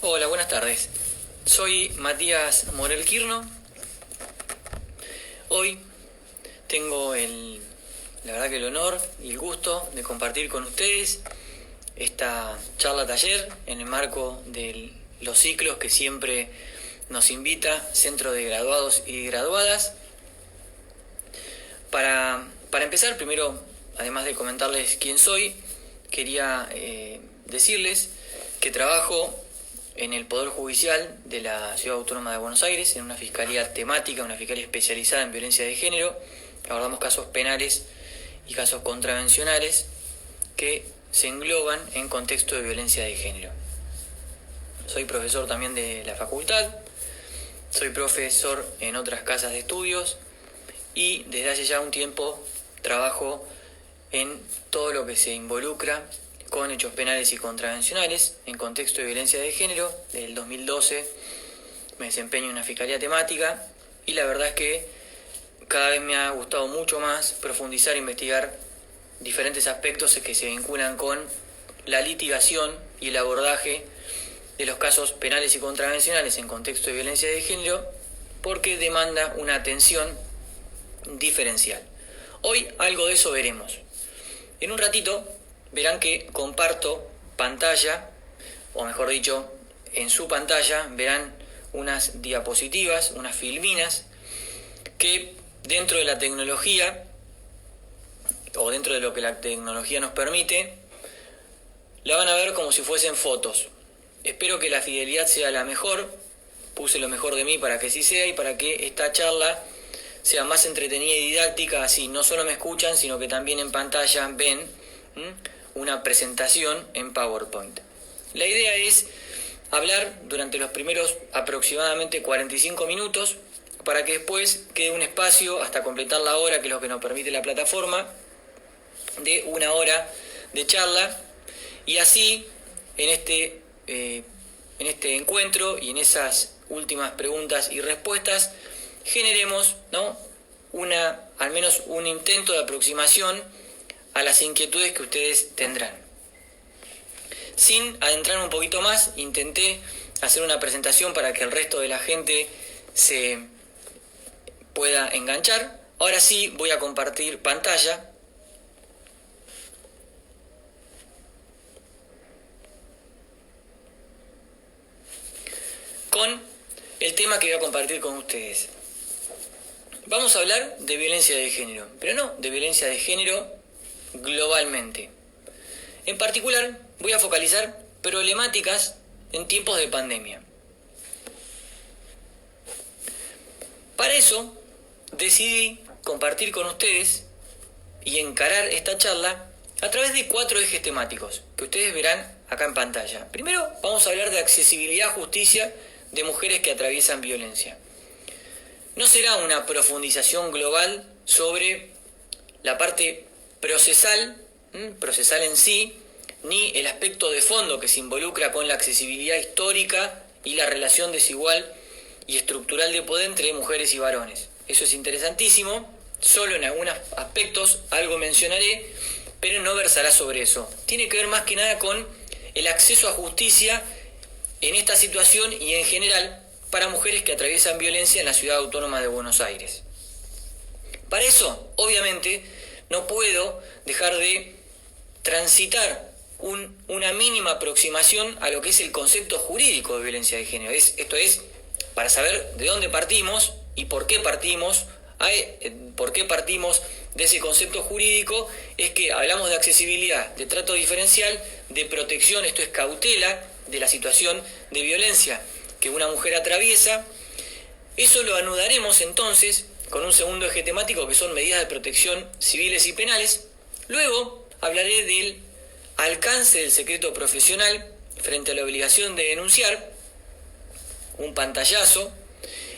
Hola, buenas tardes. Soy Matías Morel Quirno. Hoy tengo la verdad que el honor y el gusto de compartir con ustedes esta charla taller en el marco de los ciclos que siempre nos invita Centro de Graduados y Graduadas. Para empezar, primero, además de comentarles quién soy, quería decirles que trabajo en el Poder Judicial de la Ciudad Autónoma de Buenos Aires, en una fiscalía temática, una fiscalía especializada en violencia de género. Abordamos casos penales y casos contravencionales que se engloban en contexto de violencia de género. Soy profesor también de la facultad, soy profesor en otras casas de estudios y desde hace ya un tiempo trabajo en todo lo que se involucra con hechos penales y contravencionales en contexto de violencia de género. Desde el 2012 me desempeño en una fiscalía temática y la verdad es que cada vez me ha gustado mucho más profundizar e investigar diferentes aspectos que se vinculan con la litigación y el abordaje de los casos penales y contravencionales en contexto de violencia de género, porque demanda una atención diferencial. Hoy algo de eso veremos. En un ratito verán que comparto pantalla, o mejor dicho, en su pantalla verán unas diapositivas, unas filminas, que dentro de la tecnología, o dentro de lo que la tecnología nos permite, la van a ver como si fuesen fotos. Espero que la fidelidad sea la mejor, puse lo mejor de mí para que así sea y para que esta charla sea más entretenida y didáctica, así no solo me escuchan, sino que también en pantalla ven una presentación en PowerPoint. La idea es hablar durante los primeros aproximadamente 45 minutos para que después quede un espacio hasta completar la hora, que es lo que nos permite la plataforma, de una hora de charla, y así en este encuentro y en esas últimas preguntas y respuestas generemos, al menos un intento de aproximación a las inquietudes que ustedes tendrán. Sin adentrarme un poquito más, intenté hacer una presentación para que el resto de la gente se pueda enganchar. Ahora sí voy a compartir pantalla. Con el tema que voy a compartir con ustedes. Vamos a hablar de violencia de género, pero no de violencia de género globalmente. En particular, voy a focalizar problemáticas en tiempos de pandemia. Para eso, decidí compartir con ustedes y encarar esta charla a través de 4 ejes temáticos que ustedes verán acá en pantalla. Primero, vamos a hablar de accesibilidad a justicia de mujeres que atraviesan violencia. No será una profundización global sobre la parte procesal en sí, ni el aspecto de fondo que se involucra con la accesibilidad histórica y la relación desigual y estructural de poder entre mujeres y varones. Eso es interesantísimo, solo en algunos aspectos algo mencionaré, pero no versará sobre eso. Tiene que ver más que nada con el acceso a justicia en esta situación y en general para mujeres que atraviesan violencia en la Ciudad Autónoma de Buenos Aires. Para eso, obviamente, no puedo dejar de transitar una mínima aproximación a lo que es el concepto jurídico de violencia de género. Esto es, para saber de dónde partimos y por qué partimos de ese concepto jurídico, es que hablamos de accesibilidad, de trato diferencial, de protección, esto es cautela de la situación de violencia que una mujer atraviesa. Eso lo anudaremos entonces con un segundo eje temático que son medidas de protección civiles y penales. Luego hablaré del alcance del secreto profesional frente a la obligación de denunciar, un pantallazo,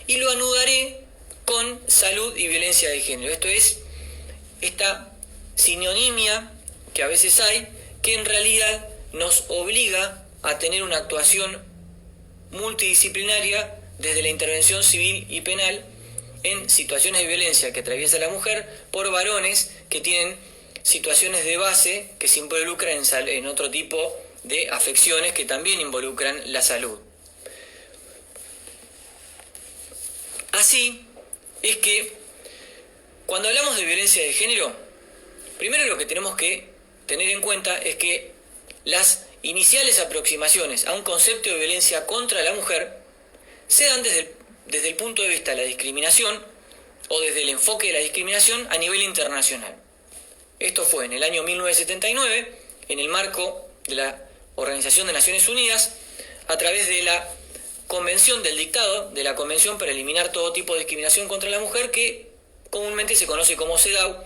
y lo anudaré con salud y violencia de género. Esto es esta sinonimia que a veces hay, que en realidad nos obliga a tener una actuación multidisciplinaria desde la intervención civil y penal en situaciones de violencia que atraviesa la mujer por varones que tienen situaciones de base que se involucran en otro tipo de afecciones que también involucran la salud. Así es que cuando hablamos de violencia de género, primero lo que tenemos que tener en cuenta es que las iniciales aproximaciones a un concepto de violencia contra la mujer se dan desde el punto de vista de la discriminación o desde el enfoque de la discriminación a nivel internacional. Esto fue en el año 1979, en el marco de la Organización de Naciones Unidas, a través de la Convención del Dictado, de la Convención para eliminar todo tipo de discriminación contra la mujer, que comúnmente se conoce como CEDAW,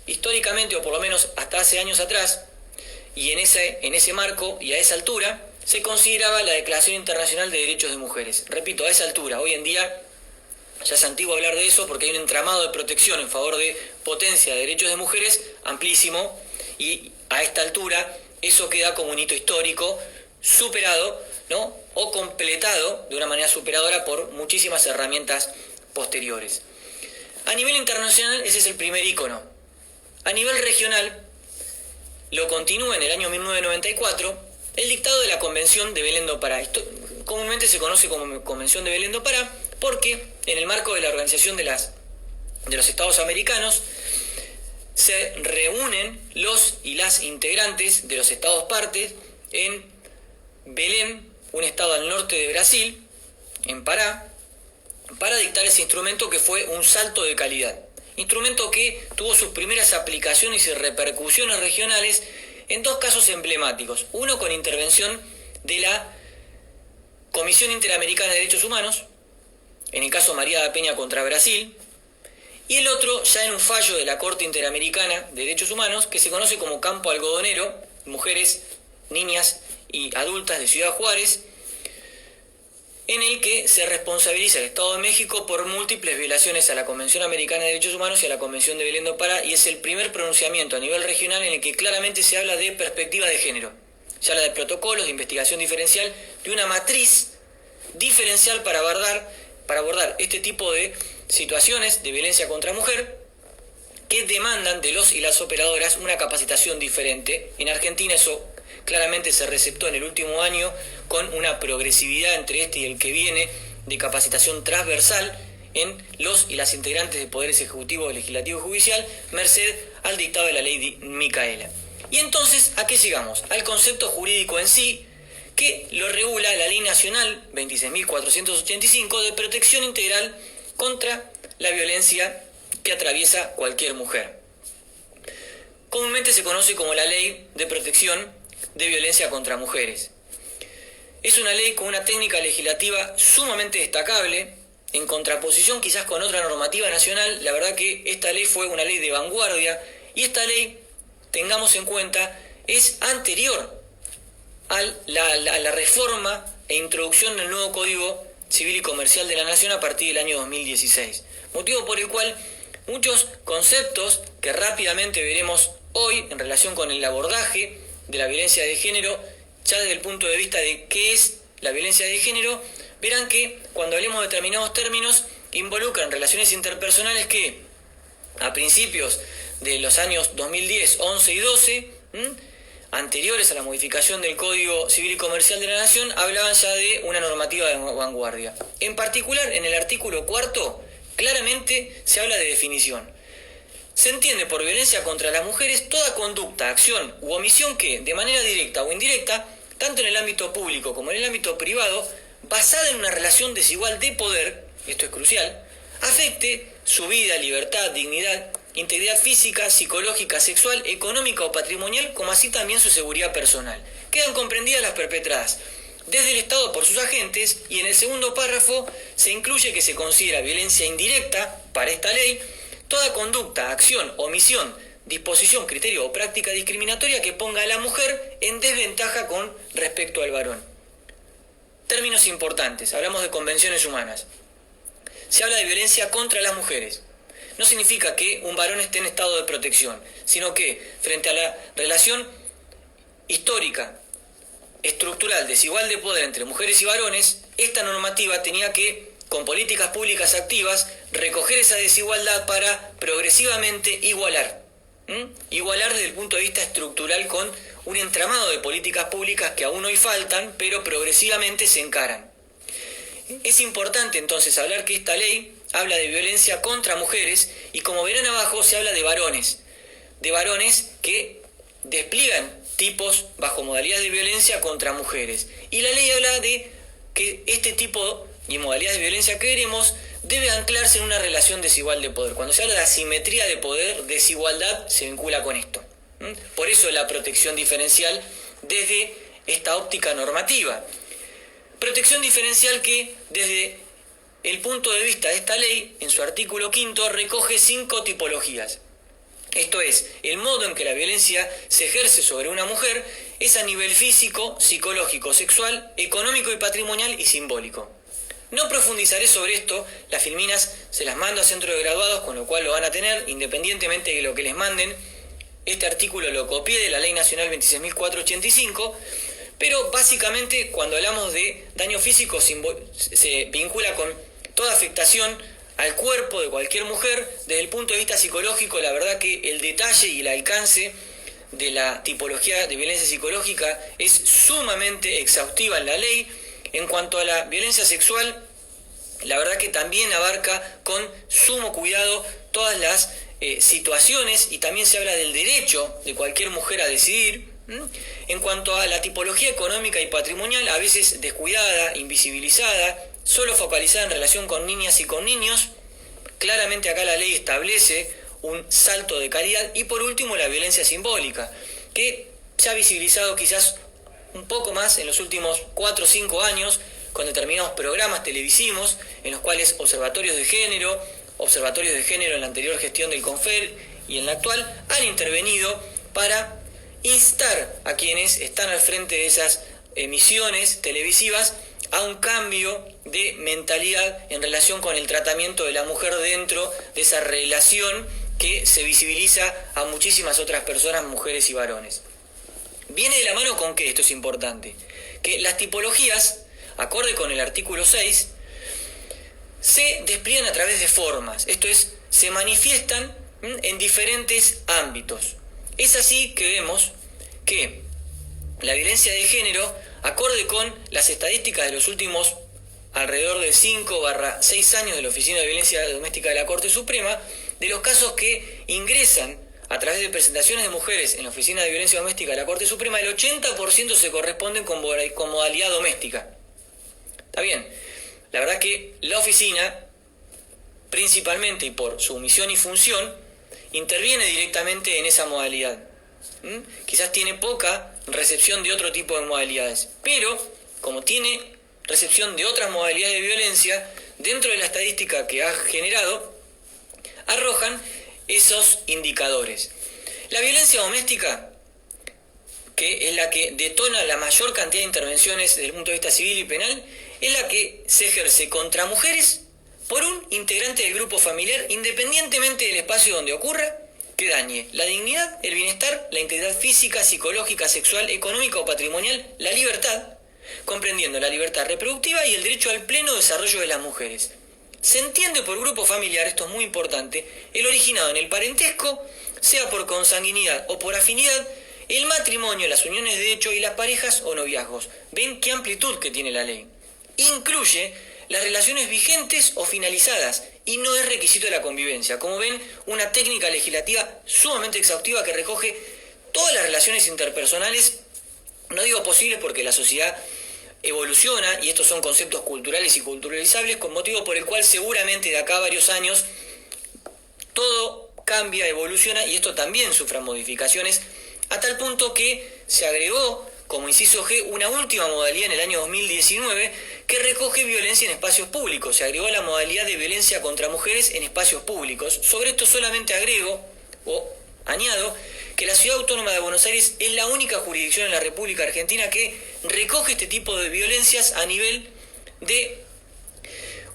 históricamente, o por lo menos hasta hace años atrás, y en ese marco y a esa altura, se consideraba la Declaración Internacional de Derechos de Mujeres. Repito, a esa altura, hoy en día ya es antiguo hablar de eso porque hay un entramado de protección en favor de potencia de derechos de mujeres amplísimo, y a esta altura eso queda como un hito histórico superado, ¿no?, o completado de una manera superadora por muchísimas herramientas posteriores. A nivel internacional ese es el primer ícono. A nivel regional lo continúa en el año 1994 el dictado de la Convención de Belén do Pará. Esto comúnmente se conoce como Convención de Belén do Pará porque en el marco de la Organización de los Estados Americanos se reúnen los y las integrantes de los estados partes en Belén, un estado al norte de Brasil, en Pará, para dictar ese instrumento que fue un salto de calidad. Instrumento que tuvo sus primeras aplicaciones y repercusiones regionales en dos casos emblemáticos. Uno con intervención de la Comisión Interamericana de Derechos Humanos, en el caso María da Peña contra Brasil, y el otro ya en un fallo de la Corte Interamericana de Derechos Humanos, que se conoce como Campo Algodonero, mujeres, niñas y adultas de Ciudad Juárez, en el que se responsabiliza al Estado de México por múltiples violaciones a la Convención Americana de Derechos Humanos y a la Convención de Belén do Pará, y es el primer pronunciamiento a nivel regional en el que claramente se habla de perspectiva de género. Se habla de protocolos de investigación diferencial, de una matriz diferencial para abordar este tipo de situaciones de violencia contra mujer que demandan de los y las operadoras una capacitación diferente. En Argentina eso claramente se receptó en el último año con una progresividad entre este y el que viene de capacitación transversal en los y las integrantes de poderes ejecutivo, legislativo y judicial, merced al dictado de la ley Micaela. Y entonces, ¿a qué llegamos? Al concepto jurídico en sí, que lo regula la Ley Nacional 26.485 de protección integral contra la violencia que atraviesa cualquier mujer. Comúnmente se conoce como la Ley de Protección de Violencia contra Mujeres. Es una ley con una técnica legislativa sumamente destacable, en contraposición quizás con otra normativa nacional. La verdad que esta ley fue una ley de vanguardia, y esta ley, tengamos en cuenta, es anterior a la reforma e introducción del nuevo Código Civil y Comercial de la Nación a partir del año 2016. Motivo por el cual muchos conceptos que rápidamente veremos hoy en relación con el abordaje de la violencia de género, ya desde el punto de vista de qué es la violencia de género, verán que cuando hablemos de determinados términos involucran relaciones interpersonales que a principios de los años 2010, 11 y 12, anteriores a la modificación del Código Civil y Comercial de la Nación, hablaban ya de una normativa de vanguardia. En particular, en el artículo 4, claramente se habla de definición. Se entiende por violencia contra las mujeres toda conducta, acción u omisión que, de manera directa o indirecta, tanto en el ámbito público como en el ámbito privado, basada en una relación desigual de poder, esto es crucial, afecte su vida, libertad, dignidad, integridad física, psicológica, sexual, económica o patrimonial, como así también su seguridad personal. Quedan comprendidas las perpetradas desde el Estado por sus agentes, y en el segundo párrafo se incluye que se considera violencia indirecta, para esta ley, toda conducta, acción, omisión, disposición, criterio o práctica discriminatoria que ponga a la mujer en desventaja con respecto al varón. Términos importantes, hablamos de convenciones humanas. Se habla de violencia contra las mujeres. No significa que un varón esté en estado de protección, sino que frente a la relación histórica, estructural, desigual de poder entre mujeres y varones, esta normativa tenía que, con políticas públicas activas, recoger esa desigualdad para progresivamente igualar. Igualar desde el punto de vista estructural con un entramado de políticas públicas que aún hoy faltan, pero progresivamente se encaran. Es importante entonces hablar que esta ley habla de violencia contra mujeres y, como verán abajo, se habla de varones que despliegan tipos bajo modalidades de violencia contra mujeres. Y la ley habla de que este tipo y modalidades de violencia que veremos debe anclarse en una relación desigual de poder. Cuando se habla de asimetría de poder, desigualdad se vincula con esto. Por eso la protección diferencial desde esta óptica normativa. Protección diferencial que desde el punto de vista de esta ley, en su artículo 5, recoge 5 tipologías. Esto es, el modo en que la violencia se ejerce sobre una mujer es a nivel físico, psicológico, sexual, económico y patrimonial y simbólico. No profundizaré sobre esto, las filminas se las mando a centro de graduados, con lo cual lo van a tener, independientemente de lo que les manden. Este artículo lo copié de la Ley Nacional 26.485, pero básicamente cuando hablamos de daño físico se vincula con toda afectación al cuerpo de cualquier mujer. Desde el punto de vista psicológico, la verdad que el detalle y el alcance de la tipología de violencia psicológica es sumamente exhaustiva en la ley. En cuanto a la violencia sexual, la verdad que también abarca con sumo cuidado todas las situaciones, y también se habla del derecho de cualquier mujer a decidir. En cuanto a la tipología económica y patrimonial, a veces descuidada, invisibilizada, solo focalizada en relación con niñas y con niños. Claramente acá la ley establece un salto de calidad. Y por último, la violencia simbólica, que se ha visibilizado quizás un poco más en los últimos 4 o 5 años con determinados programas televisivos en los cuales observatorios de género en la anterior gestión del CONFER y en la actual han intervenido para instar a quienes están al frente de esas emisiones televisivas a un cambio de mentalidad en relación con el tratamiento de la mujer dentro de esa relación que se visibiliza a muchísimas otras personas, mujeres y varones. Viene de la mano con que esto es importante, que las tipologías, acorde con el artículo 6, se despliegan a través de formas, esto es, se manifiestan en diferentes ámbitos. Es así que vemos que la violencia de género, acorde con las estadísticas de los últimos alrededor de 5/6 años de la Oficina de Violencia Doméstica de la Corte Suprema, de los casos que ingresan a través de presentaciones de mujeres en la Oficina de Violencia Doméstica de la Corte Suprema, el 80% se corresponden con modalidad doméstica. Está bien, la verdad que la oficina, principalmente y por su misión y función, interviene directamente en esa modalidad. Quizás tiene poca recepción de otro tipo de modalidades, pero como tiene recepción de otras modalidades de violencia, dentro de la estadística que ha generado, arrojan esos indicadores. La violencia doméstica, que es la que detona la mayor cantidad de intervenciones desde el punto de vista civil y penal, es la que se ejerce contra mujeres por un integrante del grupo familiar, independientemente del espacio donde ocurra, que dañe la dignidad, el bienestar, la integridad física, psicológica, sexual, económica o patrimonial, la libertad, comprendiendo la libertad reproductiva y el derecho al pleno desarrollo de las mujeres. Se entiende por grupo familiar, esto es muy importante, el originado en el parentesco, sea por consanguinidad o por afinidad, el matrimonio, las uniones de hecho y las parejas o noviazgos. ¿Ven qué amplitud que tiene la ley? Incluye las relaciones vigentes o finalizadas y no es requisito de la convivencia. Como ven, una técnica legislativa sumamente exhaustiva que recoge todas las relaciones interpersonales, no digo posibles porque la sociedad evoluciona y estos son conceptos culturales y culturalizables, con motivo por el cual seguramente de acá a varios años todo cambia, evoluciona y esto también sufre modificaciones, a tal punto que se agregó como inciso G una última modalidad en el año 2019 que recoge violencia en espacios públicos. Se agregó la modalidad de violencia contra mujeres en espacios públicos. Sobre esto solamente agrego o añado que la Ciudad Autónoma de Buenos Aires es la única jurisdicción en la República Argentina que recoge este tipo de violencias a nivel de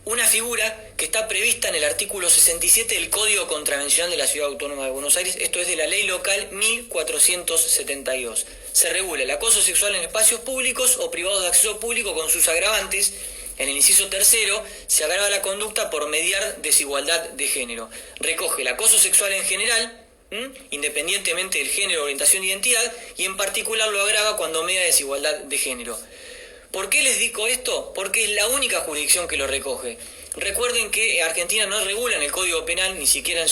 una figura que está prevista en el artículo 67 del Código Contravencional de la Ciudad Autónoma de Buenos Aires, esto es de la Ley Local 1472. Se regula el acoso sexual en espacios públicos o privados de acceso público con sus agravantes. En el inciso tercero se agrava la conducta por mediar desigualdad de género. Recoge el acoso sexual en general, independientemente del género, orientación e identidad, y en particular lo agrava cuando media desigualdad de género. ¿Por qué les digo esto? Porque es la única jurisdicción que lo recoge. Recuerden que Argentina no regula en el Código Penal, ni siquiera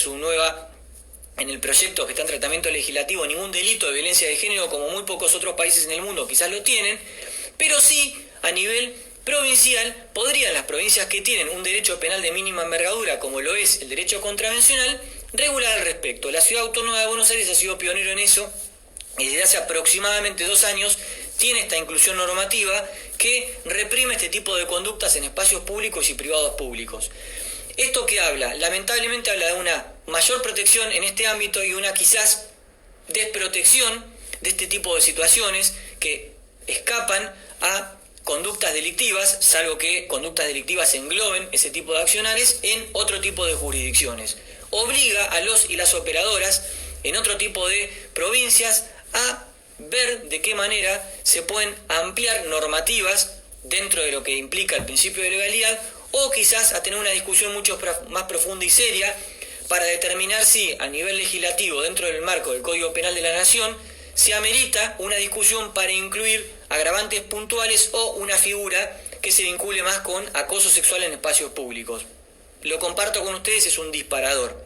en el proyecto que está en tratamiento legislativo, ningún delito de violencia de género, como muy pocos otros países en el mundo quizás lo tienen, pero sí a nivel provincial podrían las provincias que tienen un derecho penal de mínima envergadura, como lo es el derecho contravencional, regular al respecto. La Ciudad Autónoma de Buenos Aires ha sido pionero en eso y desde hace aproximadamente 2 años tiene esta inclusión normativa que reprime este tipo de conductas en espacios públicos y privados públicos. ¿Esto qué habla? Lamentablemente habla de una mayor protección en este ámbito y una quizás desprotección de este tipo de situaciones que escapan a conductas delictivas, salvo que conductas delictivas engloben ese tipo de accionares en otro tipo de jurisdicciones. Obliga a los y las operadoras en otro tipo de provincias a ver de qué manera se pueden ampliar normativas dentro de lo que implica el principio de legalidad, o quizás a tener una discusión mucho más profunda y seria para determinar si a nivel legislativo, dentro del marco del Código Penal de la Nación, se amerita una discusión para incluir agravantes puntuales o una figura que se vincule más con acoso sexual en espacios públicos. Lo comparto con ustedes, es un disparador.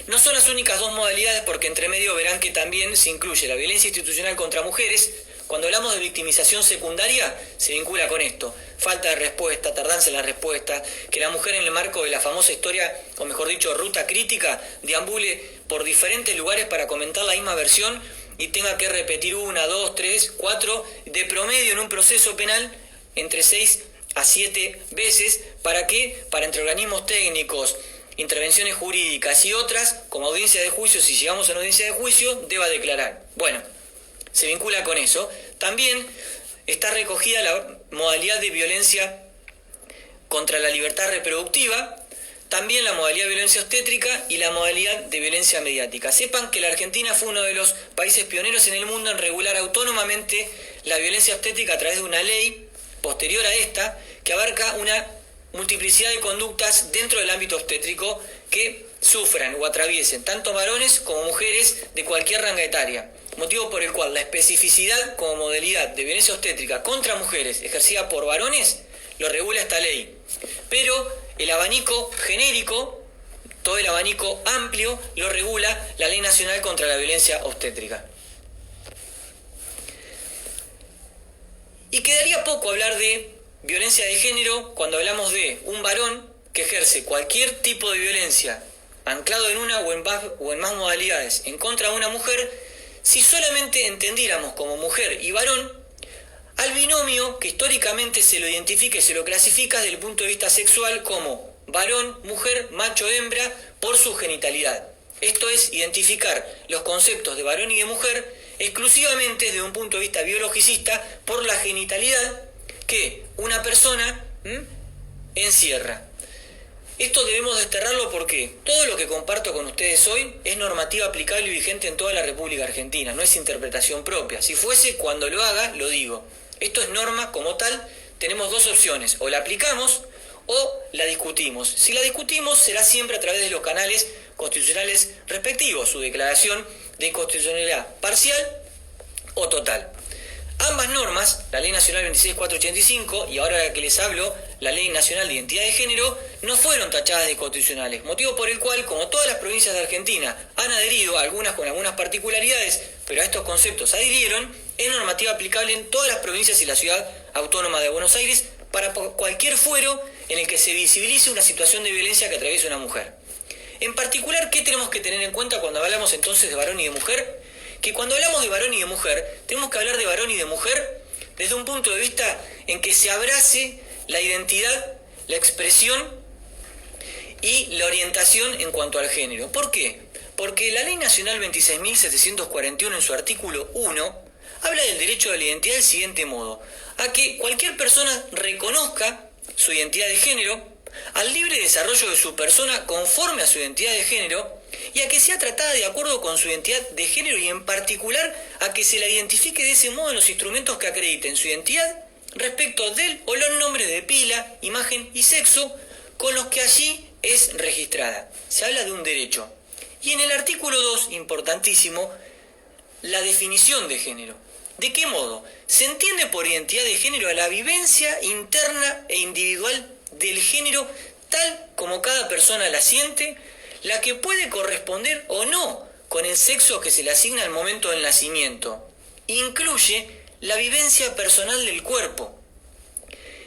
No son las únicas 2 modalidades, porque entre medio verán que también se incluye la violencia institucional contra mujeres. Cuando hablamos de victimización secundaria, se vincula con esto: falta de respuesta, tardanza en la respuesta, que la mujer en el marco de la famosa historia, o mejor dicho, ruta crítica, deambule por diferentes lugares para comentar la misma versión y tenga que repetir 1, 2, 3, 4, de promedio en un proceso penal, entre 6 a 7 veces. ¿Para qué? Para entre organismos técnicos, intervenciones jurídicas y otras, como audiencia de juicio, si llegamos a una audiencia de juicio, deba declarar. Bueno, se vincula con eso. También está recogida la modalidad de violencia contra la libertad reproductiva, también la modalidad de violencia obstétrica y la modalidad de violencia mediática. Sepan que la Argentina fue uno de los países pioneros en el mundo en regular autónomamente la violencia obstétrica a través de una ley posterior a esta, que abarca una multiplicidad de conductas dentro del ámbito obstétrico que sufran o atraviesen tanto varones como mujeres de cualquier rango etaria, motivo por el cual la especificidad como modalidad de violencia obstétrica contra mujeres ejercida por varones lo regula esta ley, pero el abanico genérico, todo el abanico amplio, lo regula la Ley Nacional contra la Violencia Obstétrica. Y quedaría poco hablar de violencia de género cuando hablamos de un varón que ejerce cualquier tipo de violencia anclado en una o en más modalidades en contra de una mujer, si solamente entendiéramos como mujer y varón al binomio que históricamente se lo identifica y se lo clasifica desde el punto de vista sexual como varón, mujer, macho, hembra, por su genitalidad. Esto es identificar los conceptos de varón y de mujer exclusivamente desde un punto de vista biologicista por la genitalidad que una persona encierra. Esto debemos desterrarlo porque todo lo que comparto con ustedes hoy es normativa aplicable y vigente en toda la República Argentina, no es interpretación propia. Si fuese, cuando lo haga, lo digo. Esto es norma como tal, tenemos 2 opciones: o la aplicamos o la discutimos. Si la discutimos, será siempre a través de los canales constitucionales respectivos, su declaración de inconstitucionalidad parcial o total. Ambas normas, la Ley Nacional 26485 y ahora la que les hablo, la Ley Nacional de Identidad de Género, no fueron tachadas de inconstitucionales, motivo por el cual, como todas las provincias de Argentina han adherido, algunas con algunas particularidades, pero a estos conceptos adhirieron, es normativa aplicable en todas las provincias y la Ciudad Autónoma de Buenos Aires para cualquier fuero en el que se visibilice una situación de violencia que atraviesa una mujer. En particular, ¿qué tenemos que tener en cuenta cuando hablamos entonces de varón y de mujer? Que cuando hablamos de varón y de mujer, tenemos que hablar de varón y de mujer desde un punto de vista en que se abrace la identidad, la expresión y la orientación en cuanto al género. ¿Por qué? Porque la Ley Nacional 26.741 en su artículo 1 habla del derecho a la identidad del siguiente modo: a que cualquier persona reconozca su identidad de género, al libre desarrollo de su persona conforme a su identidad de género, y a que sea tratada de acuerdo con su identidad de género y en particular a que se la identifique de ese modo en los instrumentos que acrediten su identidad respecto del o los nombres de pila, imagen y sexo con los que allí es registrada. Se habla de un derecho. Y en el artículo 2, importantísimo, la definición de género. ¿De qué modo? Se entiende por identidad de género a la vivencia interna e individual del género tal como cada persona la siente, la que puede corresponder o no con el sexo que se le asigna al momento del nacimiento. Incluye la vivencia personal del cuerpo.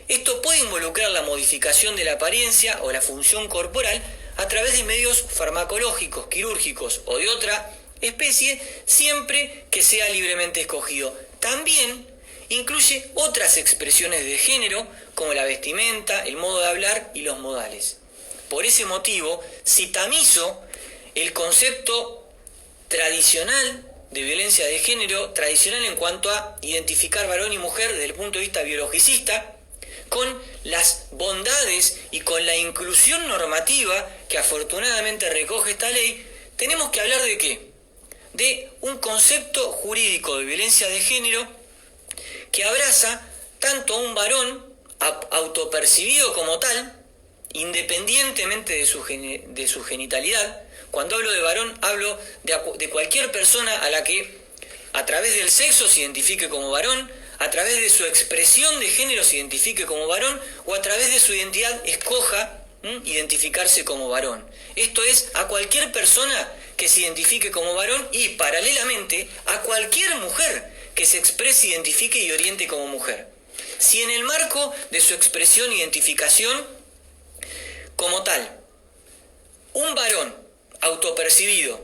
Esto puede involucrar la modificación de la apariencia o la función corporal a través de medios farmacológicos, quirúrgicos o de otra especie, siempre que sea libremente escogido. También incluye otras expresiones de género, como la vestimenta, el modo de hablar y los modales. Por ese motivo, si tamizo el concepto tradicional de violencia de género, tradicional en cuanto a identificar varón y mujer desde el punto de vista biologicista, con las bondades y con la inclusión normativa que afortunadamente recoge esta ley, tenemos que hablar ¿de qué? De un concepto jurídico de violencia de género que abraza tanto a un varón autopercibido como tal, independientemente de su genitalidad. Cuando hablo de varón, hablo de cualquier persona a la que a través del sexo se identifique como varón, a través de su expresión de género se identifique como varón, o a través de su identidad escoja identificarse como varón. Esto es, a cualquier persona que se identifique como varón y, paralelamente, a cualquier mujer que se exprese, identifique y oriente como mujer. Si en el marco de su expresión e identificación como tal, un varón autopercibido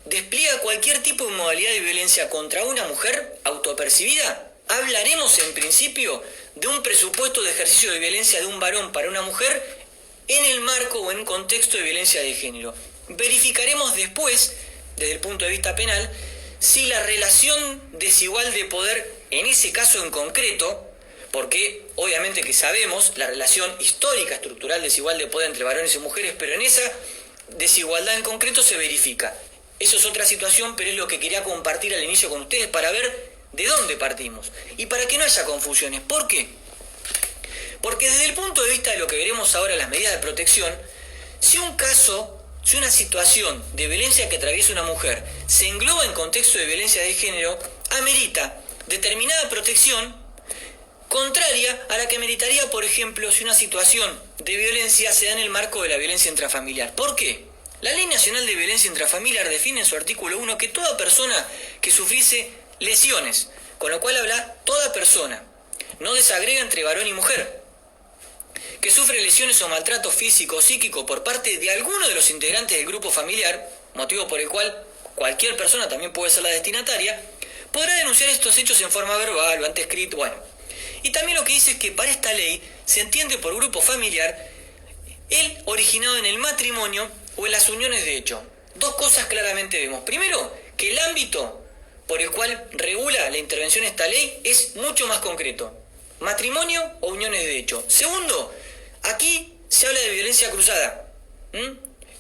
despliega cualquier tipo de modalidad de violencia contra una mujer autopercibida, hablaremos en principio de un presupuesto de ejercicio de violencia de un varón para una mujer en el marco o en contexto de violencia de género. Verificaremos después, desde el punto de vista penal, si la relación desigual de poder, en ese caso en concreto, porque obviamente que sabemos la relación histórica, estructural, desigual de poder entre varones y mujeres, pero en esa desigualdad en concreto se verifica. Eso es otra situación, pero es lo que quería compartir al inicio con ustedes para ver de dónde partimos y para que no haya confusiones. ¿Por qué? Porque desde el punto de vista de lo que veremos ahora, las medidas de protección, si una situación de violencia que atraviesa una mujer se engloba en contexto de violencia de género, amerita determinada protección contraria a la que meritaría, por ejemplo, si una situación de violencia se da en el marco de la violencia intrafamiliar. ¿Por qué? La Ley Nacional de Violencia Intrafamiliar define en su artículo 1 que toda persona que sufriese lesiones, con lo cual habla toda persona, no desagrega entre varón y mujer, que sufre lesiones o maltrato físico o psíquico por parte de alguno de los integrantes del grupo familiar, motivo por el cual cualquier persona también puede ser la destinataria, podrá denunciar estos hechos en forma verbal o ante escrito, Y también lo que dice es que para esta ley se entiende por grupo familiar el originado en el matrimonio o en las uniones de hecho. Dos cosas claramente vemos. Primero, que el ámbito por el cual regula la intervención de esta ley es mucho más concreto. Matrimonio o uniones de hecho. Segundo, aquí se habla de violencia cruzada.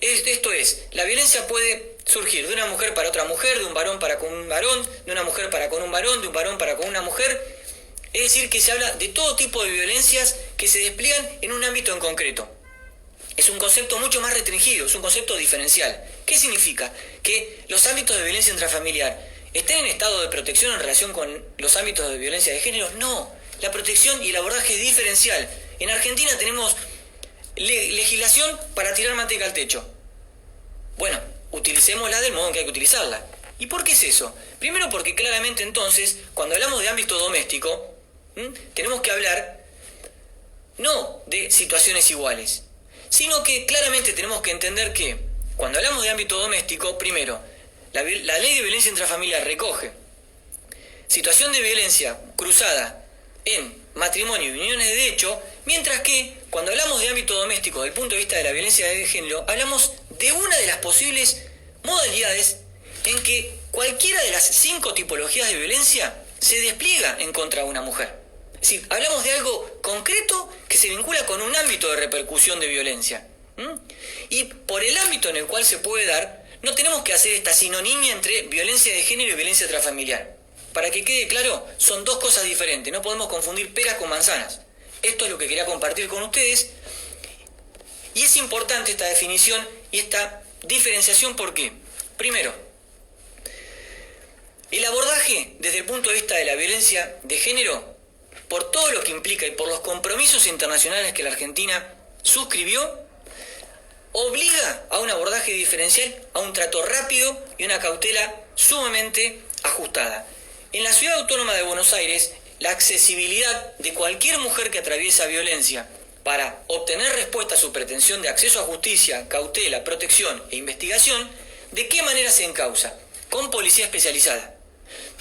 Esto es, la violencia puede surgir de una mujer para otra mujer, de un varón para con un varón, de una mujer para con un varón, de un varón para con una mujer. Es decir, que se habla de todo tipo de violencias que se despliegan en un ámbito en concreto. Es un concepto mucho más restringido, es un concepto diferencial. ¿Qué significa? Que los ámbitos de violencia intrafamiliar estén en estado de protección en relación con los ámbitos de violencia de género. No, la protección y el abordaje es diferencial. En Argentina tenemos legislación para tirar manteca al techo. Bueno, utilicémosla del modo en que hay que utilizarla. ¿Y por qué es eso? Primero porque claramente entonces, cuando hablamos de ámbito doméstico, tenemos que hablar no de situaciones iguales, sino que claramente tenemos que entender que cuando hablamos de ámbito doméstico, primero, la ley de violencia intrafamiliar recoge situación de violencia cruzada en matrimonio y uniones de hecho, mientras que cuando hablamos de ámbito doméstico desde el punto de vista de la violencia de género, hablamos de una de las posibles modalidades en que cualquiera de las 5 tipologías de violencia se despliega en contra de una mujer. Es decir, hablamos de algo concreto que se vincula con un ámbito de repercusión de violencia. Y por el ámbito en el cual se puede dar, no tenemos que hacer esta sinonimia entre violencia de género y violencia intrafamiliar. Para que quede claro, son dos cosas diferentes, no podemos confundir peras con manzanas. Esto es lo que quería compartir con ustedes. Y es importante esta definición y esta diferenciación, ¿por qué? Primero, El abordaje desde el punto de vista de la violencia de género, por todo lo que implica y por los compromisos internacionales que la Argentina suscribió, obliga a un abordaje diferencial, a un trato rápido y una cautela sumamente ajustada. En la Ciudad Autónoma de Buenos Aires, la accesibilidad de cualquier mujer que atraviesa violencia para obtener respuesta a su pretensión de acceso a justicia, cautela, protección e investigación, ¿de qué manera se encausa? Con policía especializada.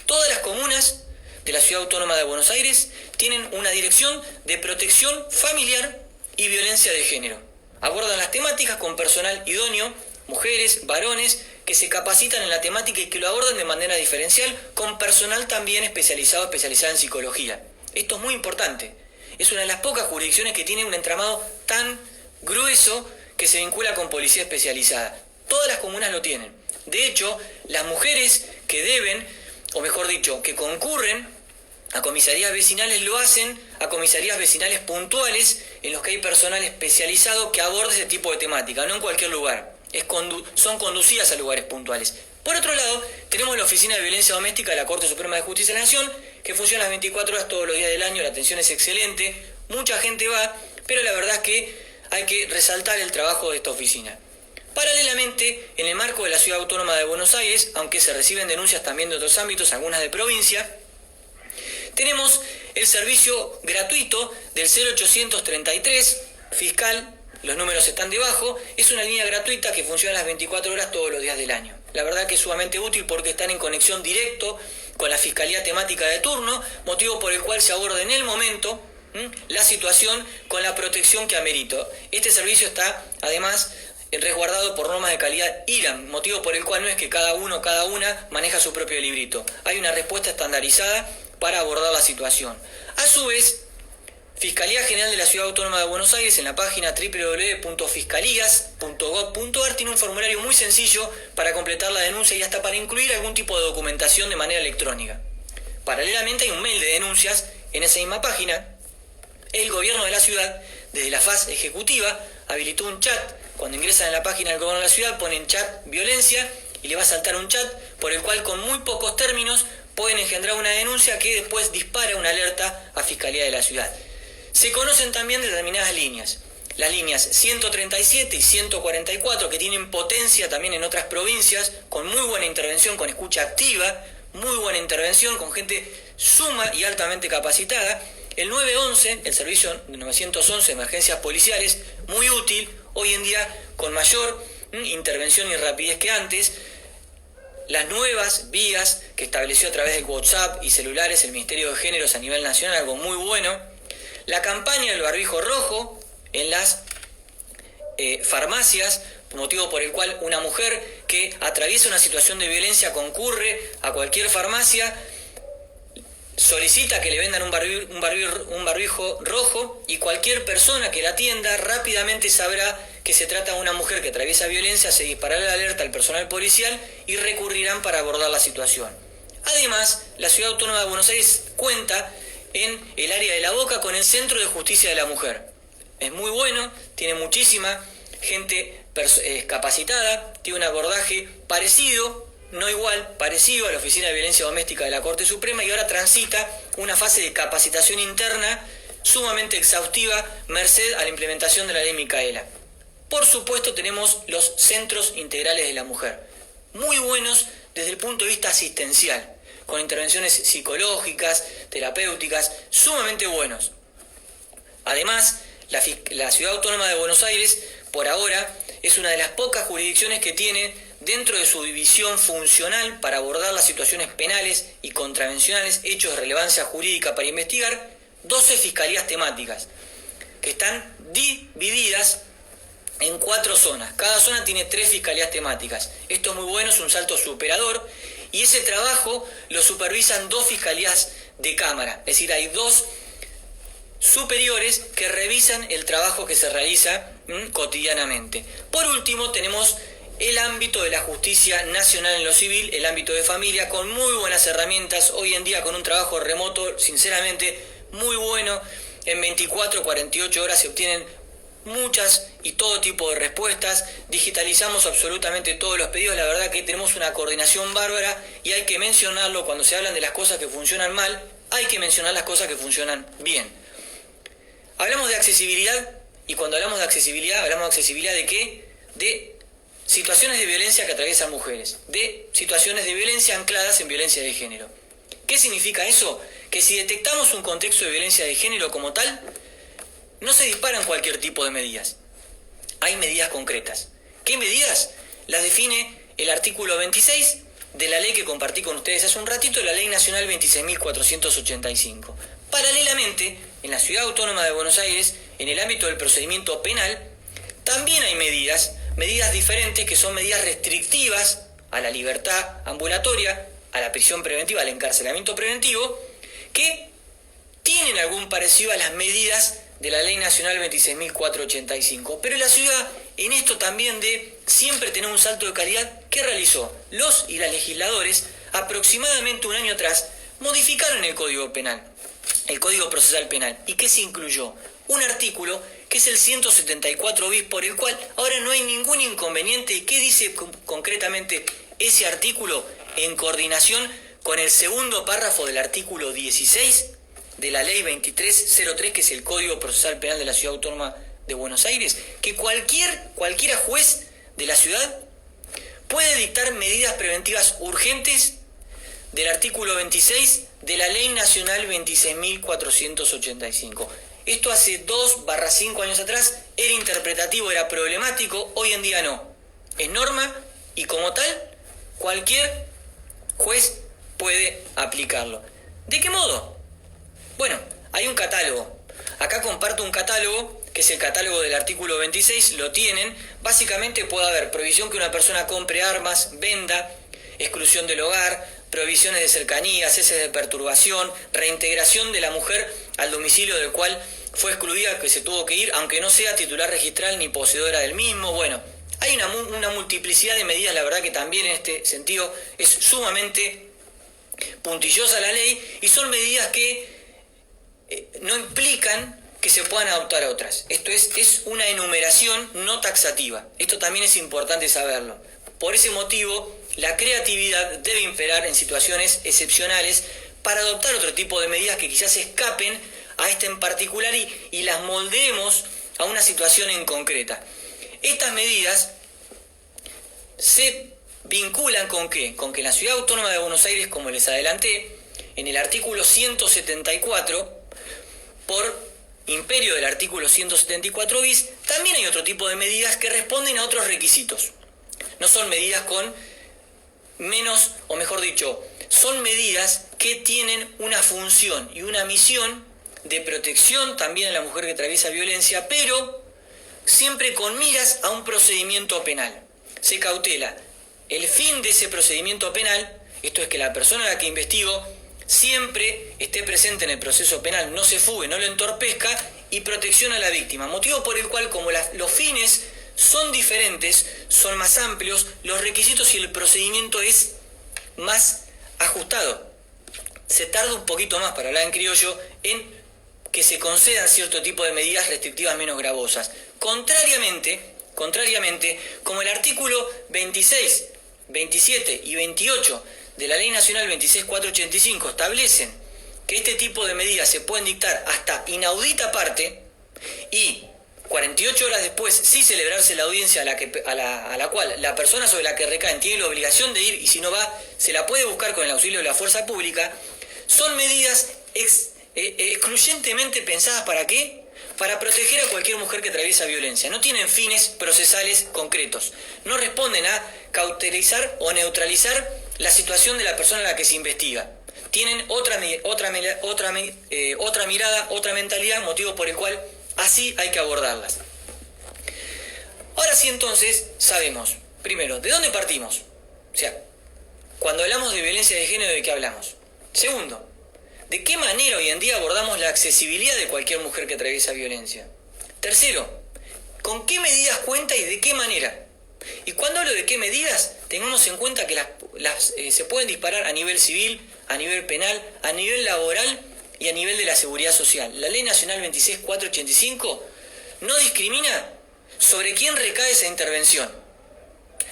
Todas las comunas de la Ciudad Autónoma de Buenos Aires tienen una dirección de protección familiar y violencia de género. Abordan las temáticas con personal idóneo, mujeres, varones, que se capacitan en la temática y que lo abordan de manera diferencial, con personal también especializado en psicología. Esto es muy importante. Es una de las pocas jurisdicciones que tiene un entramado tan grueso que se vincula con policía especializada. Todas las comunas lo tienen. De hecho, las mujeres que deben, o mejor dicho, que concurren a comisarías vecinales, lo hacen a comisarías vecinales puntuales en los que hay personal especializado que aborda ese tipo de temática, no en cualquier lugar. Son conducidas a lugares puntuales. Por otro lado, tenemos la Oficina de Violencia Doméstica de la Corte Suprema de Justicia de la Nación, que funciona las 24 horas todos los días del año, la atención es excelente, mucha gente va, pero la verdad es que hay que resaltar el trabajo de esta oficina. Paralelamente, en el marco de la Ciudad Autónoma de Buenos Aires, aunque se reciben denuncias también de otros ámbitos, algunas de provincia, tenemos el servicio gratuito del 0833 fiscal, los números están debajo, es una línea gratuita que funciona las 24 horas todos los días del año. La verdad que es sumamente útil porque están en conexión directo con la Fiscalía Temática de turno, motivo por el cual se aborda en el momento la situación con la protección que amerita. Este servicio está, además, resguardado por normas de calidad IRAM, motivo por el cual no es que cada uno, cada una maneja su propio librito. Hay una respuesta estandarizada para abordar la situación. A su vez, Fiscalía General de la Ciudad Autónoma de Buenos Aires, en la página www.fiscalías.gov.ar, tiene un formulario muy sencillo para completar la denuncia y hasta para incluir algún tipo de documentación de manera electrónica. Paralelamente hay un mail de denuncias en esa misma página. El gobierno de la ciudad, desde la faz ejecutiva, habilitó un chat. Cuando ingresan a la página del gobierno de la ciudad ponen chat violencia y le va a saltar un chat por el cual con muy pocos términos pueden engendrar una denuncia que después dispara una alerta a Fiscalía de la ciudad. Se conocen también determinadas líneas, las líneas 137 y 144, que tienen potencia también en otras provincias, con muy buena intervención, con escucha activa, muy buena intervención, con gente suma y altamente capacitada. El 911, el servicio 911 de emergencias policiales, muy útil, hoy en día con mayor intervención y rapidez que antes. Las nuevas vías que estableció a través de WhatsApp y celulares el Ministerio de Géneros a nivel nacional, algo muy bueno. La campaña del barbijo rojo en las farmacias, motivo por el cual una mujer que atraviesa una situación de violencia concurre a cualquier farmacia, solicita que le vendan un barbijo rojo y cualquier persona que la atienda rápidamente sabrá que se trata de una mujer que atraviesa violencia, se disparará la alerta al personal policial y recurrirán para abordar la situación. Además, la Ciudad Autónoma de Buenos Aires cuenta en el área de La Boca con el Centro de Justicia de la Mujer. Es muy bueno, tiene muchísima gente capacitada, tiene un abordaje parecido, no igual, parecido a la Oficina de Violencia Doméstica de la Corte Suprema y ahora transita una fase de capacitación interna sumamente exhaustiva merced a la implementación de la ley Micaela. Por supuesto tenemos los centros integrales de la mujer, muy buenos desde el punto de vista asistencial, con intervenciones psicológicas, terapéuticas, sumamente buenos. Además, la Ciudad Autónoma de Buenos Aires, por ahora, es una de las pocas jurisdicciones que tiene dentro de su división funcional para abordar las situaciones penales y contravencionales, hechos de relevancia jurídica para investigar, 12 fiscalías temáticas, que están divididas en 4 zonas. Cada zona tiene 3 fiscalías temáticas. Esto es muy bueno, es un salto superador. Y ese trabajo lo supervisan 2 fiscalías de cámara, es decir, hay 2 superiores que revisan el trabajo que se realiza cotidianamente. Por último, tenemos el ámbito de la justicia nacional en lo civil, el ámbito de familia, con muy buenas herramientas, hoy en día con un trabajo remoto, sinceramente, muy bueno. En 24 o 48 horas se obtienen muchas y todo tipo de respuestas, digitalizamos absolutamente todos los pedidos, la verdad que tenemos una coordinación bárbara y hay que mencionarlo cuando se hablan de las cosas que funcionan mal, hay que mencionar las cosas que funcionan bien. Hablamos de accesibilidad y cuando hablamos de accesibilidad ¿de qué? De situaciones de violencia que atraviesan mujeres, de situaciones de violencia ancladas en violencia de género. ¿Qué significa eso? Que si detectamos un contexto de violencia de género como tal, no se disparan cualquier tipo de medidas. Hay medidas concretas. ¿Qué medidas? Las define el artículo 26 de la ley que compartí con ustedes hace un ratito, la Ley Nacional 26.485. Paralelamente, en la Ciudad Autónoma de Buenos Aires, en el ámbito del procedimiento penal, también hay medidas diferentes que son medidas restrictivas a la libertad ambulatoria, a la prisión preventiva, al encarcelamiento preventivo, que tienen algún parecido a las medidas de la Ley Nacional 26.485. Pero la ciudad, en esto también de siempre tener un salto de calidad, ¿qué realizó? Los y las legisladores, aproximadamente un año atrás, modificaron el Código Penal, el Código Procesal Penal. ¿Y qué se incluyó? Un artículo que es el 174 bis, por el cual ahora no hay ningún inconveniente. ¿Y qué dice concretamente ese artículo en coordinación con el segundo párrafo del artículo 16 de la Ley 2303, que es el Código Procesal Penal de la Ciudad Autónoma de Buenos Aires? Que cualquiera juez de la ciudad puede dictar medidas preventivas urgentes del artículo 26 de la Ley Nacional 26.485. Esto hace 2/5 años atrás era interpretativo, era problemático, hoy en día no. Es norma y como tal, cualquier juez puede aplicarlo. ¿De qué modo? Bueno, hay un catálogo. Acá comparto un catálogo, que es el catálogo del artículo 26, lo tienen. Básicamente puede haber prohibición que una persona compre armas, venda, exclusión del hogar, prohibiciones de cercanía, cese de perturbación, reintegración de la mujer al domicilio del cual fue excluida, que se tuvo que ir, aunque no sea titular registral ni poseedora del mismo. Bueno, hay una multiplicidad de medidas, la verdad que también en este sentido es sumamente puntillosa la ley y son medidas que no implican que se puedan adoptar otras. Esto es una enumeración no taxativa. Esto también es importante saberlo. Por ese motivo, la creatividad debe imperar en situaciones excepcionales para adoptar otro tipo de medidas que quizás escapen a esta en particular y las moldeemos a una situación en concreta. Estas medidas se vinculan ¿con qué? Con que en la Ciudad Autónoma de Buenos Aires, como les adelanté, en el artículo 174, por imperio del artículo 174 bis, también hay otro tipo de medidas que responden a otros requisitos. No son medidas con menos, o mejor dicho, son medidas que tienen una función y una misión de protección también a la mujer que atraviesa violencia, pero siempre con miras a un procedimiento penal. Se cautela el fin de ese procedimiento penal, esto es que la persona a la que investigo siempre esté presente en el proceso penal, no se fugue, no lo entorpezca, y protección a la víctima, motivo por el cual, como los fines son diferentes, son más amplios, los requisitos y el procedimiento es más ajustado. Se tarda un poquito más, para hablar en criollo, en que se concedan cierto tipo de medidas restrictivas menos gravosas. Contrariamente, como el artículo 26, 27 y 28 de la Ley Nacional 26.485 establecen que este tipo de medidas se pueden dictar hasta inaudita parte y 48 horas después sí celebrarse la audiencia a la cual la persona sobre la que recaen tiene la obligación de ir, y si no va se la puede buscar con el auxilio de la fuerza pública, son medidas excluyentemente pensadas ¿para qué? Para proteger a cualquier mujer que atraviesa violencia. No tienen fines procesales concretos. No responden a cautelizar o neutralizar la situación de la persona a la que se investiga. Tienen otra mirada, otra mentalidad, motivo por el cual así hay que abordarlas. Ahora sí, entonces, sabemos, primero, ¿de dónde partimos? O sea, cuando hablamos de violencia de género, ¿de qué hablamos? Segundo, ¿de qué manera hoy en día abordamos la accesibilidad de cualquier mujer que atraviesa violencia? Tercero, ¿con qué medidas cuenta y de qué manera? Y cuando hablo de qué medidas, tengamos en cuenta que se pueden disparar a nivel civil, a nivel penal, a nivel laboral y a nivel de la seguridad social. La Ley Nacional 26.485 no discrimina sobre quién recae esa intervención.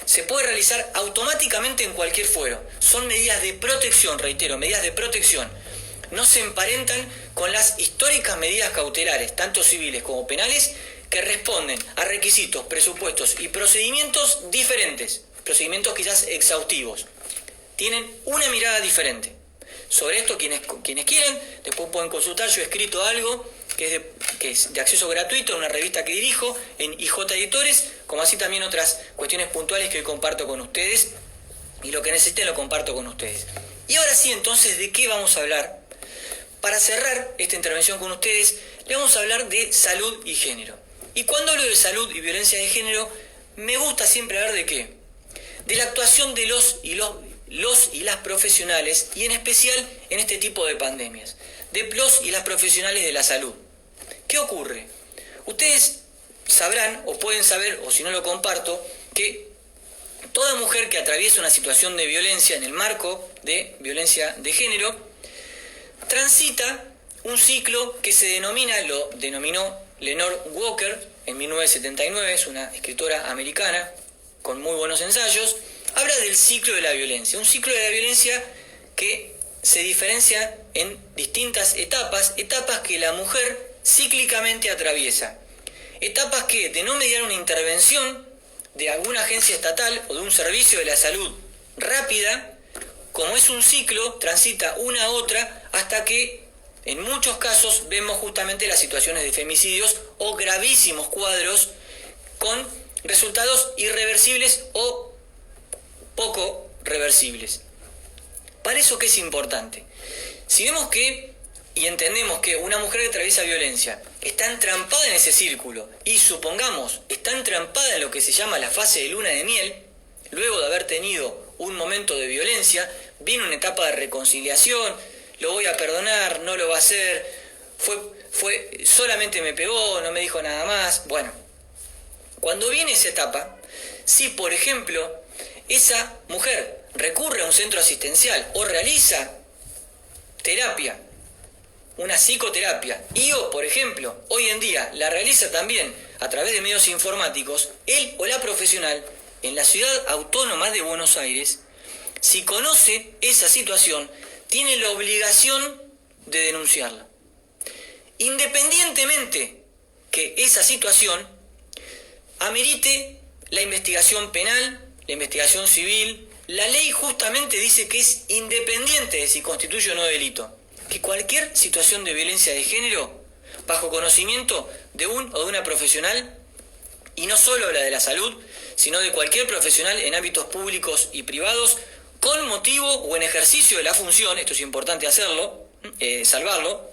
Se puede realizar automáticamente en cualquier fuero. Son medidas de protección, reitero, medidas de protección. No se emparentan con las históricas medidas cautelares, tanto civiles como penales, que responden a requisitos, presupuestos y procedimientos diferentes, procedimientos quizás exhaustivos. Tienen una mirada diferente. Sobre esto, quienes quieran, después pueden consultar. Yo he escrito algo que es de acceso gratuito en una revista que dirijo, en IJ Editores, como así también otras cuestiones puntuales que hoy comparto con ustedes, y lo que necesiten lo comparto con ustedes. Y ahora sí, entonces, ¿de qué vamos a hablar? Para cerrar esta intervención con ustedes, le vamos a hablar de salud y género. Y cuando hablo de salud y violencia de género, me gusta siempre hablar de ¿qué? De la actuación de los y las profesionales, y en especial en este tipo de pandemias, de los y las profesionales de la salud. ¿Qué ocurre? Ustedes sabrán, o pueden saber, o si no lo comparto, que toda mujer que atraviesa una situación de violencia en el marco de violencia de género, transita un ciclo que lo denominó Lenore Walker en 1979, es una escritora americana con muy buenos ensayos. Habla del ciclo de la violencia, un ciclo de la violencia que se diferencia en distintas etapas que la mujer cíclicamente atraviesa. Etapas que, de no mediar una intervención de alguna agencia estatal o de un servicio de la salud rápida, como es un ciclo, transita una a otra hasta que, en muchos casos, vemos justamente las situaciones de femicidios o gravísimos cuadros con resultados irreversibles o poco reversibles. Para eso, ¿qué es importante? Si vemos y entendemos que una mujer que atraviesa violencia está entrampada en ese círculo, y supongamos está entrampada en lo que se llama la fase de luna de miel, luego de haber tenido un momento de violencia, viene una etapa de reconciliación, lo voy a perdonar, no lo va a hacer, solamente me pegó, no me dijo nada más. Bueno, cuando viene esa etapa, si por ejemplo esa mujer recurre a un centro asistencial o realiza terapia, una psicoterapia, o por ejemplo hoy en día la realiza también a través de medios informáticos, él o la profesional en la ciudad autónoma de Buenos Aires, si conoce esa situación, tiene la obligación de denunciarla, independientemente que esa situación amerite la investigación penal, la investigación civil. La ley justamente dice que es independiente de si constituye o no delito, que cualquier situación de violencia de género, bajo conocimiento de un o de una profesional, y no solo la de la salud, sino de cualquier profesional en ámbitos públicos y privados, con motivo o en ejercicio de la función, esto es importante hacerlo, salvarlo,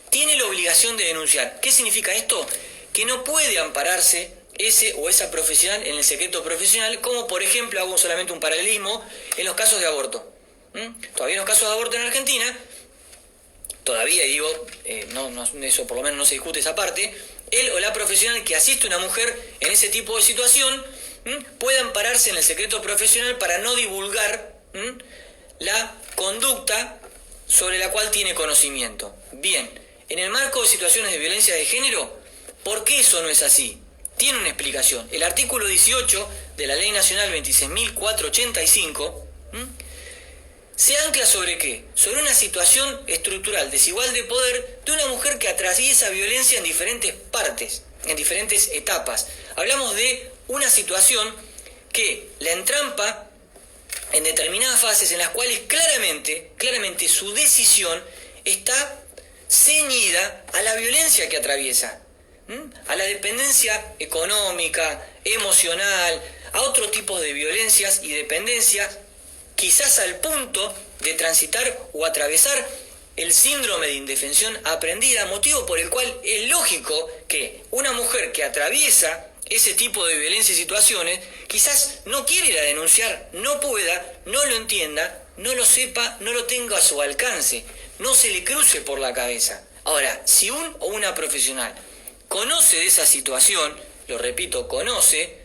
tiene la obligación de denunciar. ¿Qué significa esto? Que no puede ampararse ese o esa profesional en el secreto profesional, como por ejemplo, hago solamente un paralelismo, en los casos de aborto. Todavía en los casos de aborto en Argentina, todavía digo, eso por lo menos no se discute esa parte, él o la profesional que asiste a una mujer en ese tipo de situación puede ampararse en el secreto profesional para no divulgar la conducta sobre la cual tiene conocimiento. Bien, en el marco de situaciones de violencia de género, ¿por qué eso no es así? Tiene una explicación. El artículo 18 de la Ley Nacional 26.485 se ancla ¿sobre qué? Sobre una situación estructural desigual de poder de una mujer que atraviesa violencia en diferentes partes, en diferentes etapas. Hablamos de una situación que la entrampa en determinadas fases en las cuales claramente su decisión está ceñida a la violencia que atraviesa, a la dependencia económica, emocional, a otro tipo de violencias y dependencias, quizás al punto de transitar o atravesar el síndrome de indefensión aprendida, motivo por el cual es lógico que una mujer que atraviesa ese tipo de violencia y situaciones, quizás no quiere ir a denunciar, no pueda, no lo entienda, no lo sepa, no lo tenga a su alcance, no se le cruce por la cabeza. Ahora, si un o una profesional conoce de esa situación, lo repito, conoce,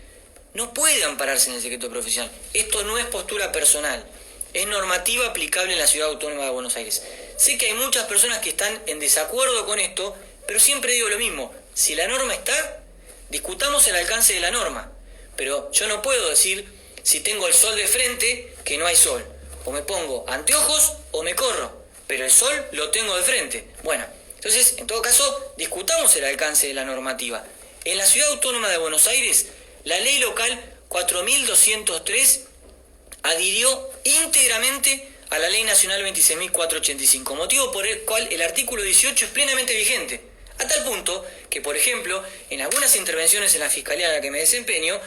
no puede ampararse en el secreto profesional. Esto no es postura personal, es normativa aplicable en la Ciudad Autónoma de Buenos Aires. Sé que hay muchas personas que están en desacuerdo con esto, Pero siempre digo lo mismo, si la norma está, discutamos el alcance de la norma. Pero yo no puedo decir, si tengo el sol de frente, que no hay sol. O me pongo anteojos o me corro, pero el sol lo tengo de frente. Bueno, entonces, en todo caso, discutamos el alcance de la normativa. En la Ciudad Autónoma de Buenos Aires, la ley local 4203 adhirió íntegramente a la Ley Nacional 26.485, motivo por el cual el artículo 18 es plenamente vigente. A tal punto que, por ejemplo, en algunas intervenciones en la Fiscalía en la que me desempeño,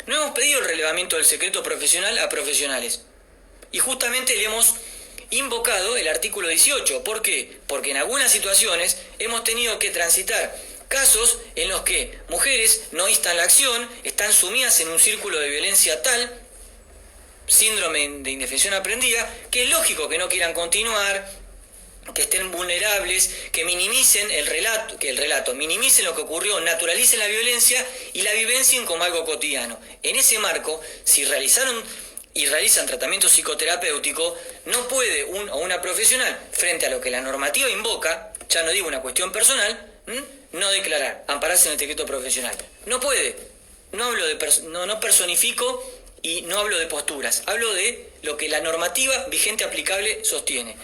no hemos pedido el relevamiento del secreto profesional a profesionales. Y justamente le hemos invocado el artículo 18. ¿Por qué? Porque en algunas situaciones hemos tenido que transitar casos en los que mujeres no instan la acción, están sumidas en un círculo de violencia tal, síndrome de indefensión aprendida, que es lógico que no quieran continuar, que estén vulnerables, que minimicen el relato, minimicen lo que ocurrió, naturalicen la violencia y la vivencien como algo cotidiano. En ese marco, si realizaron y realizan tratamiento psicoterapéutico, no puede una profesional, frente a lo que la normativa invoca, ya no digo una cuestión personal, no declarar, ampararse en el secreto profesional. No puede. No hablo no personifico y no hablo de posturas. Hablo de lo que la normativa vigente aplicable sostiene.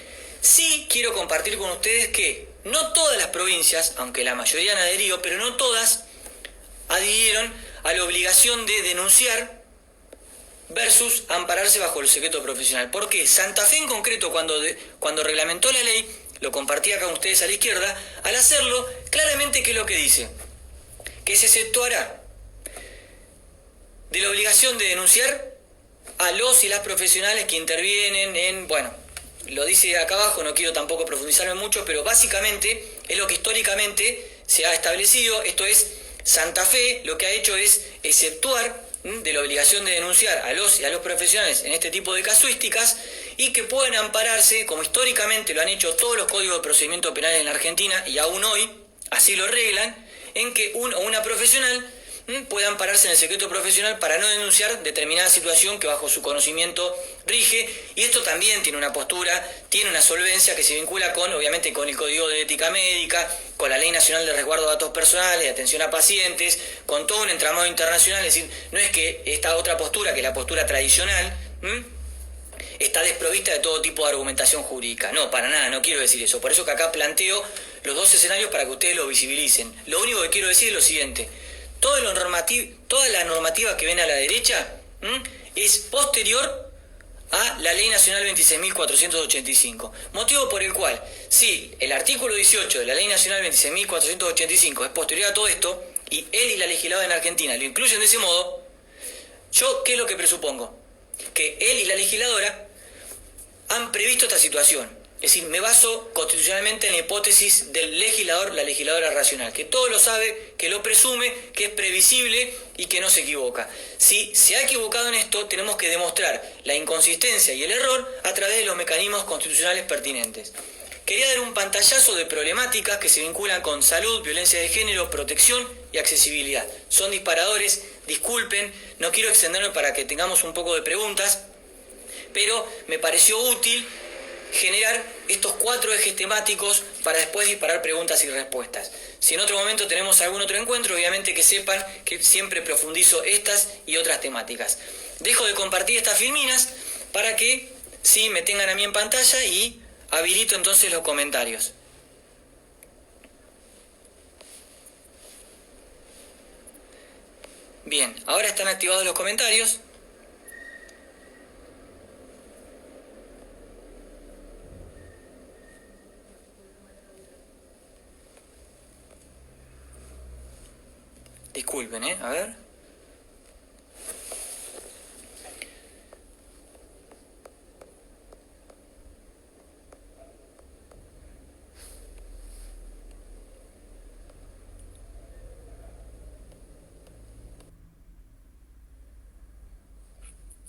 Sí quiero compartir con ustedes que no todas las provincias, aunque la mayoría han adherido, pero no todas adhirieron a la obligación de denunciar versus ampararse bajo el secreto profesional. ¿Por qué? Santa Fe en concreto, cuando reglamentó la ley, lo compartí acá con ustedes a la izquierda, al hacerlo, claramente, ¿qué es lo que dice? Que se exceptuará de la obligación de denunciar a los y las profesionales que intervienen en, lo dice acá abajo, no quiero tampoco profundizarme mucho, pero básicamente es lo que históricamente se ha establecido. Esto es, Santa Fe lo que ha hecho es exceptuar de la obligación de denunciar a los y a los profesionales en este tipo de casuísticas y que puedan ampararse, como históricamente lo han hecho todos los códigos de procedimiento penal en la Argentina, y aún hoy así lo reglan, en que una profesional puede ampararse en el secreto profesional para no denunciar determinada situación que bajo su conocimiento rige, y esto también tiene una postura, tiene una solvencia que se vincula obviamente con el Código de Ética Médica, con la Ley Nacional de Resguardo de Datos Personales, de Atención a Pacientes, con todo un entramado internacional. Es decir, no es que esta otra postura, que es la postura tradicional, está desprovista de todo tipo de argumentación jurídica. No, para nada, no quiero decir eso. Por eso que acá planteo los dos escenarios para que ustedes lo visibilicen. Lo único que quiero decir es lo siguiente: toda la normativa que ven a la derecha es posterior a la Ley Nacional 26.485. Motivo por el cual, si el artículo 18 de la Ley Nacional 26.485 es posterior a todo esto, y él y la legisladora en Argentina lo incluyen de ese modo, yo, ¿qué es lo que presupongo? Que él y la legisladora han previsto esta situación. Es decir, me baso constitucionalmente en la hipótesis del legislador, la legisladora racional, que todo lo sabe, que lo presume, que es previsible y que no se equivoca. Si se ha equivocado en esto, tenemos que demostrar la inconsistencia y el error a través de los mecanismos constitucionales pertinentes. Quería dar un pantallazo de problemáticas que se vinculan con salud, violencia de género, protección y accesibilidad. Son disparadores, disculpen, no quiero extenderme para que tengamos un poco de preguntas, pero me pareció útil generar estos 4 ejes temáticos para después disparar preguntas y respuestas. Si en otro momento tenemos algún otro encuentro, obviamente que sepan que siempre profundizo estas y otras temáticas. Dejo de compartir estas filminas para que sí me tengan a mí en pantalla y habilito entonces los comentarios. Bien, ahora están activados los comentarios. Disculpen, a ver.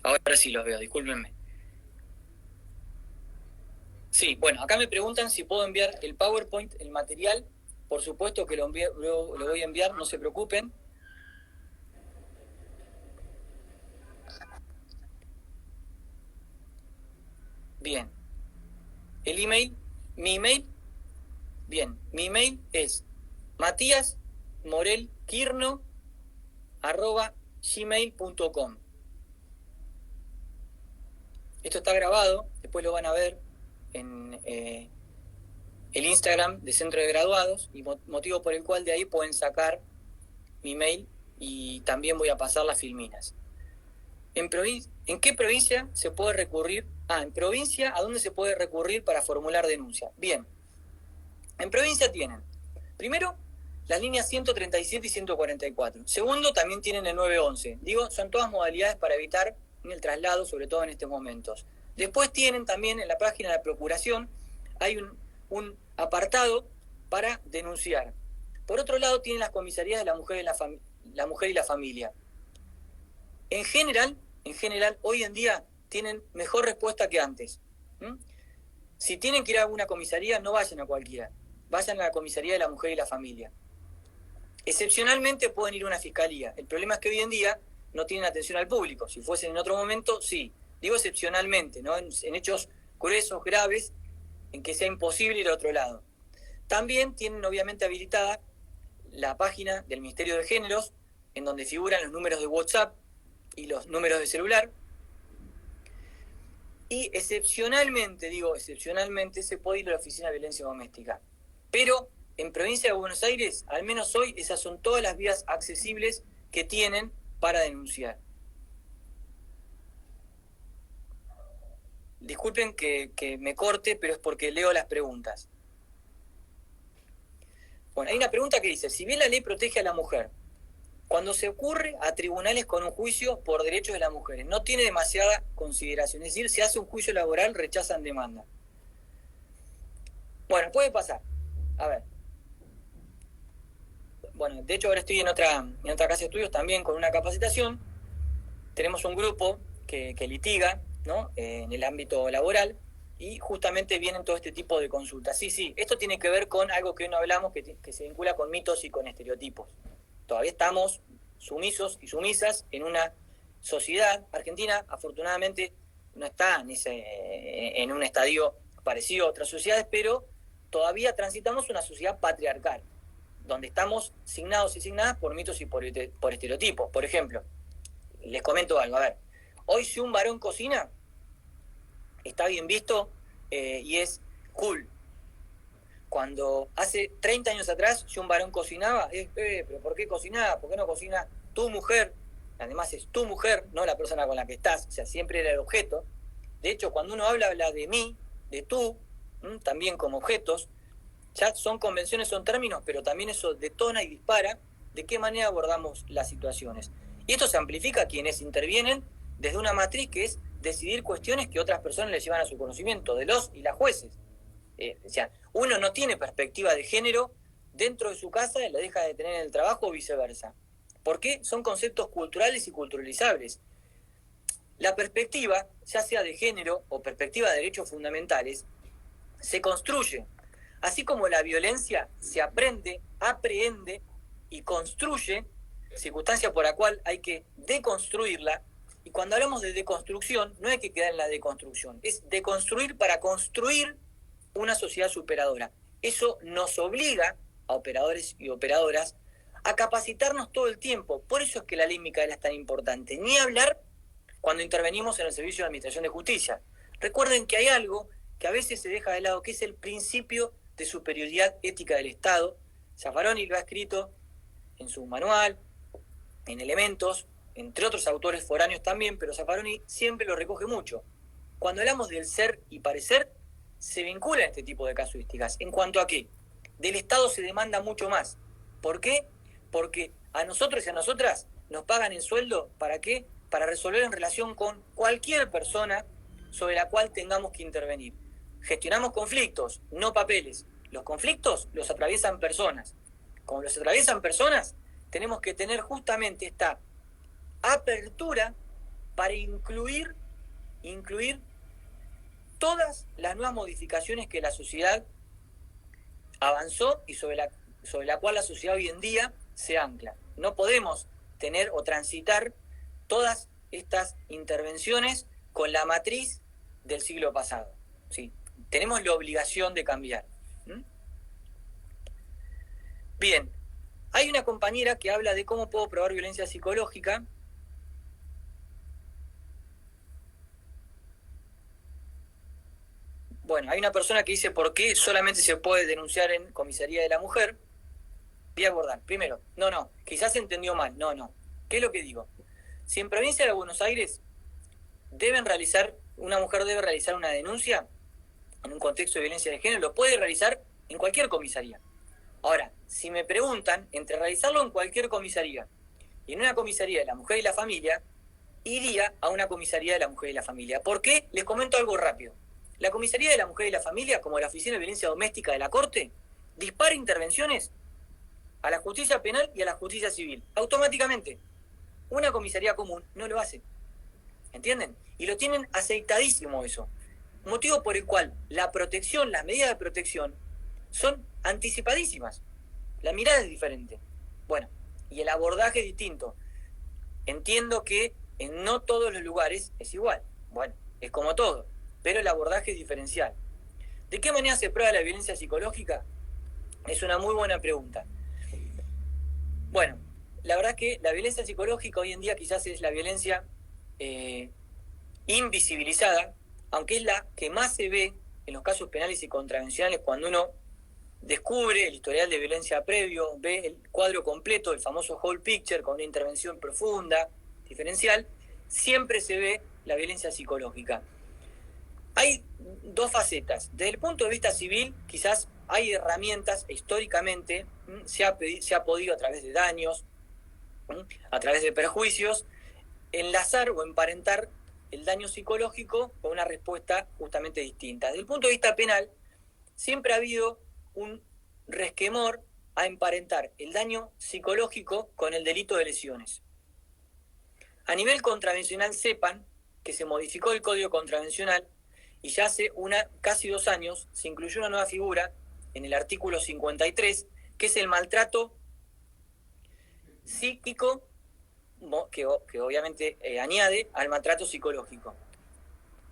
Ahora sí los veo, discúlpenme. Sí, bueno, acá me preguntan si puedo enviar el PowerPoint, el material. Por supuesto que lo voy a enviar, no se preocupen. Bien. El email, mi email es matíasmorelquirno@gmail.com. Esto está grabado, después lo van a ver en el Instagram de Centro de Graduados, y motivo por el cual de ahí pueden sacar mi mail, y también voy a pasar las filminas. ¿En qué provincia se puede recurrir? En provincia, ¿a dónde se puede recurrir para formular denuncia? Bien, en provincia tienen, primero, las líneas 137 y 144. Segundo, también tienen el 911. Digo, son todas modalidades para evitar el traslado, sobre todo en estos momentos. Después tienen también en la página de la Procuración, hay un apartado para denunciar. Por otro lado, tienen las comisarías de la mujer y la familia. En general, hoy en día tienen mejor respuesta que antes. Si tienen que ir a alguna comisaría, no vayan a cualquiera. Vayan a la comisaría de la mujer y la familia. Excepcionalmente pueden ir a una fiscalía. El problema es que hoy en día no tienen atención al público. Si fuesen en otro momento, sí. Digo excepcionalmente, ¿no? En hechos gruesos, graves, en que sea imposible ir a otro lado. También tienen obviamente habilitada la página del Ministerio de Géneros, en donde figuran los números de WhatsApp y los números de celular. Y excepcionalmente se puede ir a la Oficina de Violencia Doméstica. Pero en provincia de Buenos Aires, al menos hoy, esas son todas las vías accesibles que tienen para denunciar. Disculpen que me corte, pero es porque leo las preguntas. Bueno, hay una pregunta que dice, si bien la ley protege a la mujer, cuando se ocurre a tribunales con un juicio por derechos de las mujeres, no tiene demasiada consideración. Es decir, se hace un juicio laboral, rechazan demanda. Bueno, puede pasar. A ver. Bueno, de hecho ahora estoy en otra casa de estudios también con una capacitación. Tenemos un grupo que litiga, ¿no? En el ámbito laboral, y justamente vienen todo este tipo de consultas. Sí, esto tiene que ver con algo que hoy no hablamos, que se vincula con mitos y con estereotipos. Todavía estamos sumisos y sumisas en una sociedad. Argentina, afortunadamente, no está en un estadio parecido a otras sociedades, pero todavía transitamos una sociedad patriarcal, donde estamos signados y signadas por mitos y por estereotipos. Por ejemplo, les comento algo, a ver, hoy si un varón cocina, está bien visto y es cool. Cuando hace 30 años atrás, si un varón cocinaba, pero ¿por qué cocinaba? ¿Por qué no cocina tu mujer? Además es tu mujer, no la persona con la que estás, o sea, siempre era el objeto. De hecho, cuando uno habla de mí, de tú, también como objetos, ya son convenciones, son términos, pero también eso detona y dispara de qué manera abordamos las situaciones. Y esto se amplifica a quienes intervienen desde una matriz que es decidir cuestiones que otras personas les llevan a su conocimiento, de los y las jueces. O sea, uno no tiene perspectiva de género dentro de su casa y la deja de tener en el trabajo o viceversa. ¿Por qué? Son conceptos culturales y culturalizables. La perspectiva, ya sea de género o perspectiva de derechos fundamentales, se construye. Así como la violencia se aprende, aprehende y construye, circunstancia por la cual hay que deconstruirla. Y cuando hablamos de deconstrucción, no hay que quedar en la deconstrucción, es deconstruir para construir una sociedad superadora. Eso nos obliga a operadores y operadoras a capacitarnos todo el tiempo. Por eso es que la ley Micaela es tan importante. Ni hablar cuando intervenimos en el Servicio de Administración de Justicia. Recuerden que hay algo que a veces se deja de lado, que es el principio de superioridad ética del Estado. Zaffaroni lo ha escrito en su manual, en Elementos, entre otros autores foráneos también, pero Zaffaroni siempre lo recoge mucho. Cuando hablamos del ser y parecer, se vincula a este tipo de casuísticas. ¿En cuanto a qué? Del Estado se demanda mucho más. ¿Por qué? Porque a nosotros y a nosotras nos pagan el sueldo, ¿para qué? Para resolver en relación con cualquier persona sobre la cual tengamos que intervenir. Gestionamos conflictos, no papeles. Los conflictos los atraviesan personas. Como los atraviesan personas, tenemos que tener justamente esta apertura para incluir todas las nuevas modificaciones que la sociedad avanzó y sobre la cual la sociedad hoy en día se ancla. No podemos tener o transitar todas estas intervenciones con la matriz del siglo pasado. ¿Sí? Tenemos la obligación de cambiar. Bien, hay una compañera que habla de cómo puedo probar violencia psicológica. Bueno, hay una persona que dice por qué solamente se puede denunciar en comisaría de la mujer. Voy a abordar. Primero, no, quizás se entendió mal. No. ¿Qué es lo que digo? Si en provincia de Buenos Aires una mujer debe realizar una denuncia en un contexto de violencia de género, lo puede realizar en cualquier comisaría. Ahora, si me preguntan, entre realizarlo en cualquier comisaría y en una comisaría de la mujer y la familia, iría a una comisaría de la mujer y la familia. ¿Por qué? Les comento algo rápido. La comisaría de la mujer y la familia, como la Oficina de Violencia Doméstica de la Corte, dispara intervenciones a la justicia penal y a la justicia civil. Automáticamente. Una comisaría común no lo hace. ¿Entienden? Y lo tienen aceitadísimo eso. Motivo por el cual la protección, las medidas de protección, son anticipadísimas. La mirada es diferente. Bueno, y el abordaje es distinto. Entiendo que en no todos los lugares es igual. Bueno, es como todo, pero el abordaje es diferencial. ¿De qué manera se prueba la violencia psicológica? Es una muy buena pregunta. Bueno, la verdad que la violencia psicológica hoy en día quizás es la violencia invisibilizada, aunque es la que más se ve en los casos penales y contravencionales cuando uno descubre el historial de violencia previo, ve el cuadro completo, el famoso whole picture, con una intervención profunda, diferencial, siempre se ve la violencia psicológica. Hay dos facetas. Desde el punto de vista civil, quizás hay herramientas, históricamente, se ha podido a través de daños, a través de perjuicios, enlazar o emparentar el daño psicológico con una respuesta justamente distinta. Desde el punto de vista penal, siempre ha habido un resquemor a emparentar el daño psicológico con el delito de lesiones. A nivel contravencional, sepan que se modificó el Código Contravencional y ya hace casi 2 años se incluyó una nueva figura en el artículo 53, que es el maltrato psíquico, que obviamente añade al maltrato psicológico.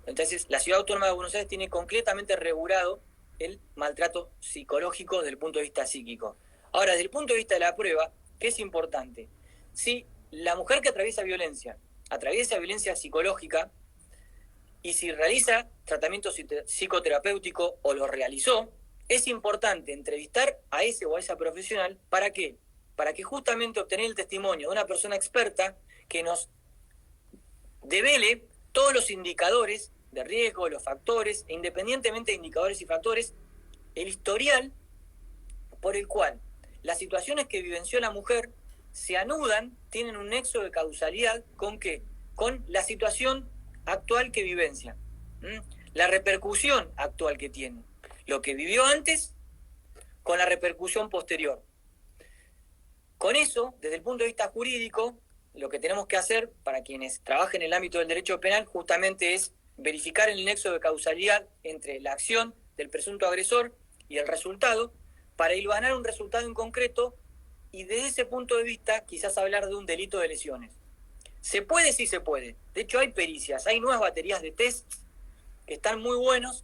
Entonces, la Ciudad Autónoma de Buenos Aires tiene completamente regulado el maltrato psicológico desde el punto de vista psíquico. Ahora, desde el punto de vista de la prueba, ¿qué es importante? Si la mujer que atraviesa violencia psicológica, y si realiza tratamiento psicoterapéutico o lo realizó, es importante entrevistar a ese o a esa profesional. ¿Para qué? Para que justamente obtener el testimonio de una persona experta que nos devele todos los indicadores de riesgo, los factores, e independientemente de indicadores y factores, el historial por el cual las situaciones que vivenció la mujer se anudan, tienen un nexo de causalidad ¿con qué? Con la situación actual que vivencia, la repercusión actual que tiene, lo que vivió antes con la repercusión posterior. Con eso, desde el punto de vista jurídico, lo que tenemos que hacer para quienes trabajen en el ámbito del derecho penal justamente es verificar el nexo de causalidad entre la acción del presunto agresor y el resultado, para hilvanar un resultado en concreto y desde ese punto de vista quizás hablar de un delito de lesiones. ¿Se puede? Sí se puede. De hecho hay pericias, hay nuevas baterías de tests que están muy buenos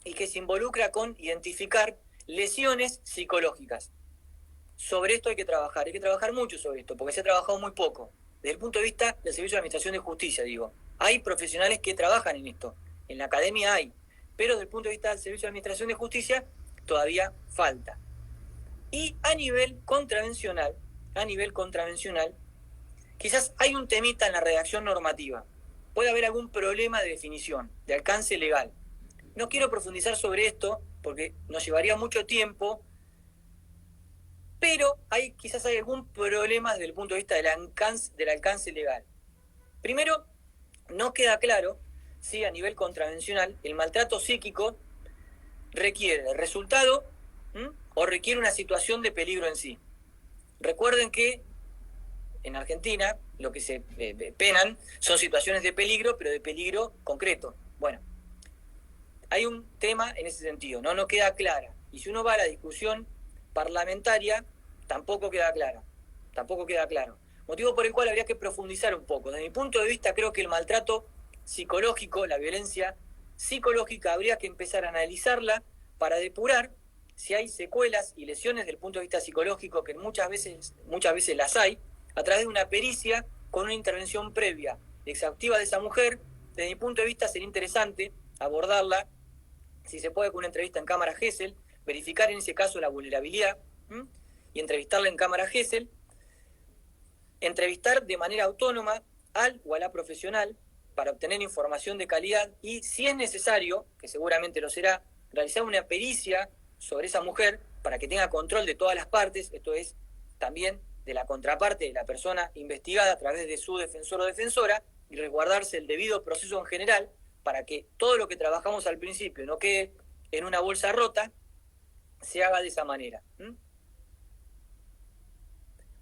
y que se involucra con identificar lesiones psicológicas. Sobre esto hay que trabajar mucho sobre esto, porque se ha trabajado muy poco. Desde el punto de vista del Servicio de Administración de Justicia, digo. Hay profesionales que trabajan en esto, en la academia hay, pero desde el punto de vista del Servicio de Administración de Justicia todavía falta. Y a nivel contravencional, quizás hay un temita en la redacción normativa. Puede haber algún problema de definición, de alcance legal. No quiero profundizar sobre esto porque nos llevaría mucho tiempo, pero quizás hay algún problema desde el punto de vista del alcance legal. Primero, no queda claro si a nivel contravencional el maltrato psíquico requiere el resultado o requiere una situación de peligro en sí. Recuerden que en Argentina lo que se penan son situaciones de peligro, pero de peligro concreto. Bueno, hay un tema en ese sentido, no queda clara. Y si uno va a la discusión parlamentaria, tampoco queda claro. Motivo por el cual habría que profundizar un poco. Desde mi punto de vista, creo que el maltrato psicológico, la violencia psicológica, habría que empezar a analizarla para depurar si hay secuelas y lesiones desde el punto de vista psicológico, que muchas veces las hay, a través de una pericia con una intervención previa exhaustiva de esa mujer. Desde mi punto de vista sería interesante abordarla, si se puede, con una entrevista en cámara Gesell, verificar en ese caso la vulnerabilidad, y entrevistarla en cámara Gesell, entrevistar de manera autónoma al o a la profesional para obtener información de calidad y, si es necesario, que seguramente lo será, realizar una pericia sobre esa mujer para que tenga control de todas las partes, esto es, también de la contraparte de la persona investigada a través de su defensor o defensora, y resguardarse el debido proceso en general para que todo lo que trabajamos al principio no quede en una bolsa rota, se haga de esa manera.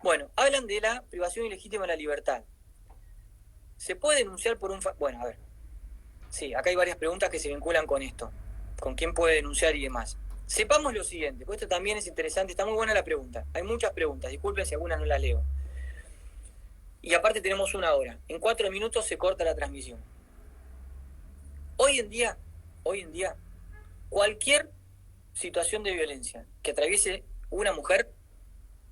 Bueno, hablan de la privación ilegítima de la libertad. ¿Se puede denunciar por un... Bueno, a ver. Sí, acá hay varias preguntas que se vinculan con esto. ¿Con quién puede denunciar y demás? Sepamos lo siguiente, porque esto también es interesante. Está muy buena la pregunta. Hay muchas preguntas. Disculpen si algunas no las leo. Y aparte tenemos 1 hora. En 4 minutos se corta la transmisión. Hoy en día, cualquier situación de violencia que atraviese una mujer,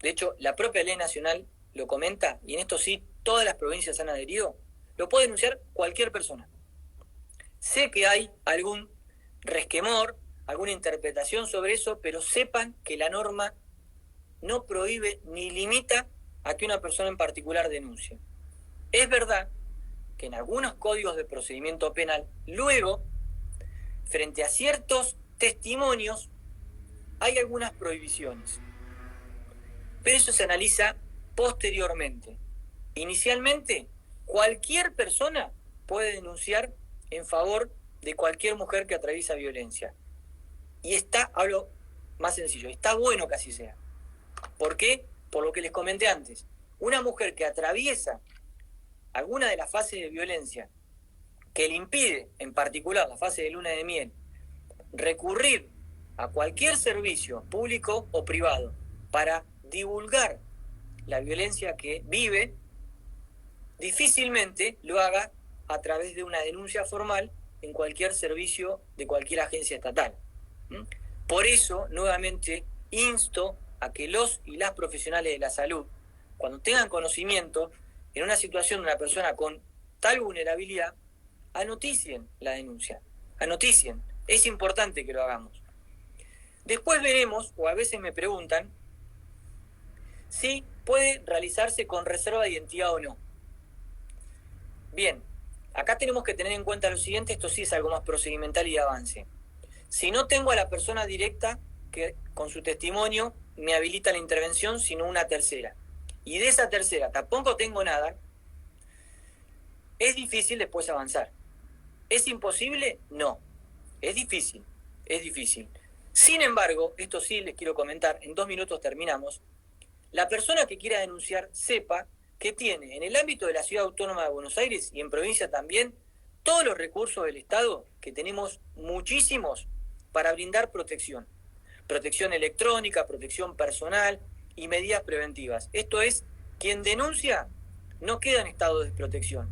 de hecho, la propia ley nacional lo comenta, y en esto sí, todas las provincias han adherido, lo puede denunciar cualquier persona. Sé que hay algún resquemor, alguna interpretación sobre eso, pero sepan que la norma no prohíbe ni limita a que una persona en particular denuncie. Es verdad que en algunos códigos de procedimiento penal, luego, frente a ciertos testimonios, hay algunas prohibiciones. Pero eso se analiza posteriormente. Inicialmente, cualquier persona puede denunciar en favor de cualquier mujer que atraviesa violencia. Y hablo más sencillo, está bueno que así sea. ¿Por qué? Por lo que les comenté antes. Una mujer que atraviesa alguna de las fases de violencia que le impide, en particular la fase de luna de miel, recurrir a cualquier servicio público o privado para divulgar la violencia que vive, difícilmente lo haga a través de una denuncia formal en cualquier servicio de cualquier agencia estatal. Por eso, nuevamente, insto a que los y las profesionales de la salud, cuando tengan conocimiento en una situación de una persona con tal vulnerabilidad, anoticien la denuncia, anoticien. Es importante que lo hagamos. Después veremos, o a veces me preguntan, si puede realizarse con reserva de identidad o no. Bien, acá tenemos que tener en cuenta lo siguiente, esto sí es algo más procedimental y de avance. Si no tengo a la persona directa que con su testimonio me habilita la intervención, sino una tercera, y de esa tercera tampoco tengo nada, es difícil después avanzar. ¿Es imposible? No. Es difícil. Sin embargo, esto sí les quiero comentar, en 2 minutos terminamos, la persona que quiera denunciar sepa que tiene en el ámbito de la Ciudad Autónoma de Buenos Aires y en provincia también todos los recursos del Estado, que tenemos muchísimos, para brindar protección. Protección electrónica, protección personal y medidas preventivas. Esto es, quien denuncia no queda en estado de desprotección.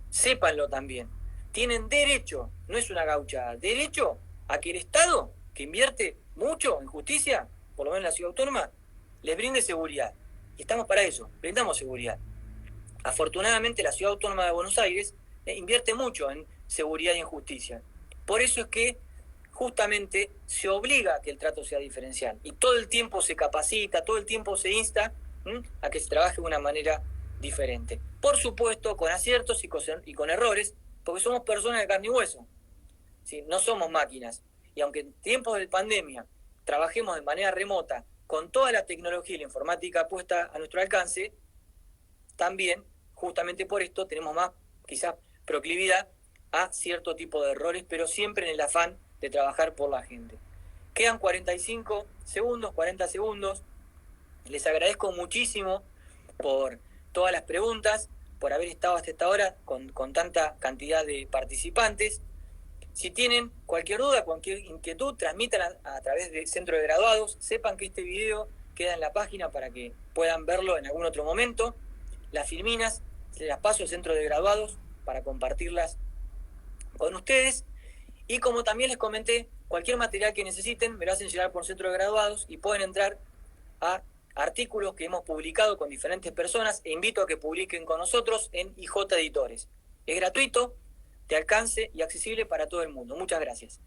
Sépanlo también. Tienen derecho, no es una gauchada, derecho a que el Estado, que invierte mucho en justicia, por lo menos en la Ciudad Autónoma, les brinde seguridad. Y estamos para eso, brindamos seguridad. Afortunadamente la Ciudad Autónoma de Buenos Aires invierte mucho en seguridad y en justicia. Por eso es que justamente se obliga a que el trato sea diferencial. Y todo el tiempo se capacita, todo el tiempo se insta a que se trabaje de una manera diferente. Por supuesto, con aciertos y con errores, porque somos personas de carne y hueso. ¿Sí? No somos máquinas. Y aunque en tiempos de pandemia trabajemos de manera remota, con toda la tecnología y la informática puesta a nuestro alcance, también, justamente por esto, tenemos más, quizás, proclividad a cierto tipo de errores, pero siempre en el afán de trabajar por la gente. Quedan 45 segundos, 40 segundos. Les agradezco muchísimo por todas las preguntas, por haber estado hasta esta hora con tanta cantidad de participantes. Si tienen cualquier duda, cualquier inquietud, transmitan a través del Centro de Graduados. Sepan que este video queda en la página para que puedan verlo en algún otro momento. Las filminas se las paso al Centro de Graduados para compartirlas con ustedes. Y como también les comenté, cualquier material que necesiten me lo hacen llegar por Centro de Graduados y pueden entrar a artículos que hemos publicado con diferentes personas e invito a que publiquen con nosotros en IJ Editores. Es gratuito, de alcance y accesible para todo el mundo. Muchas gracias.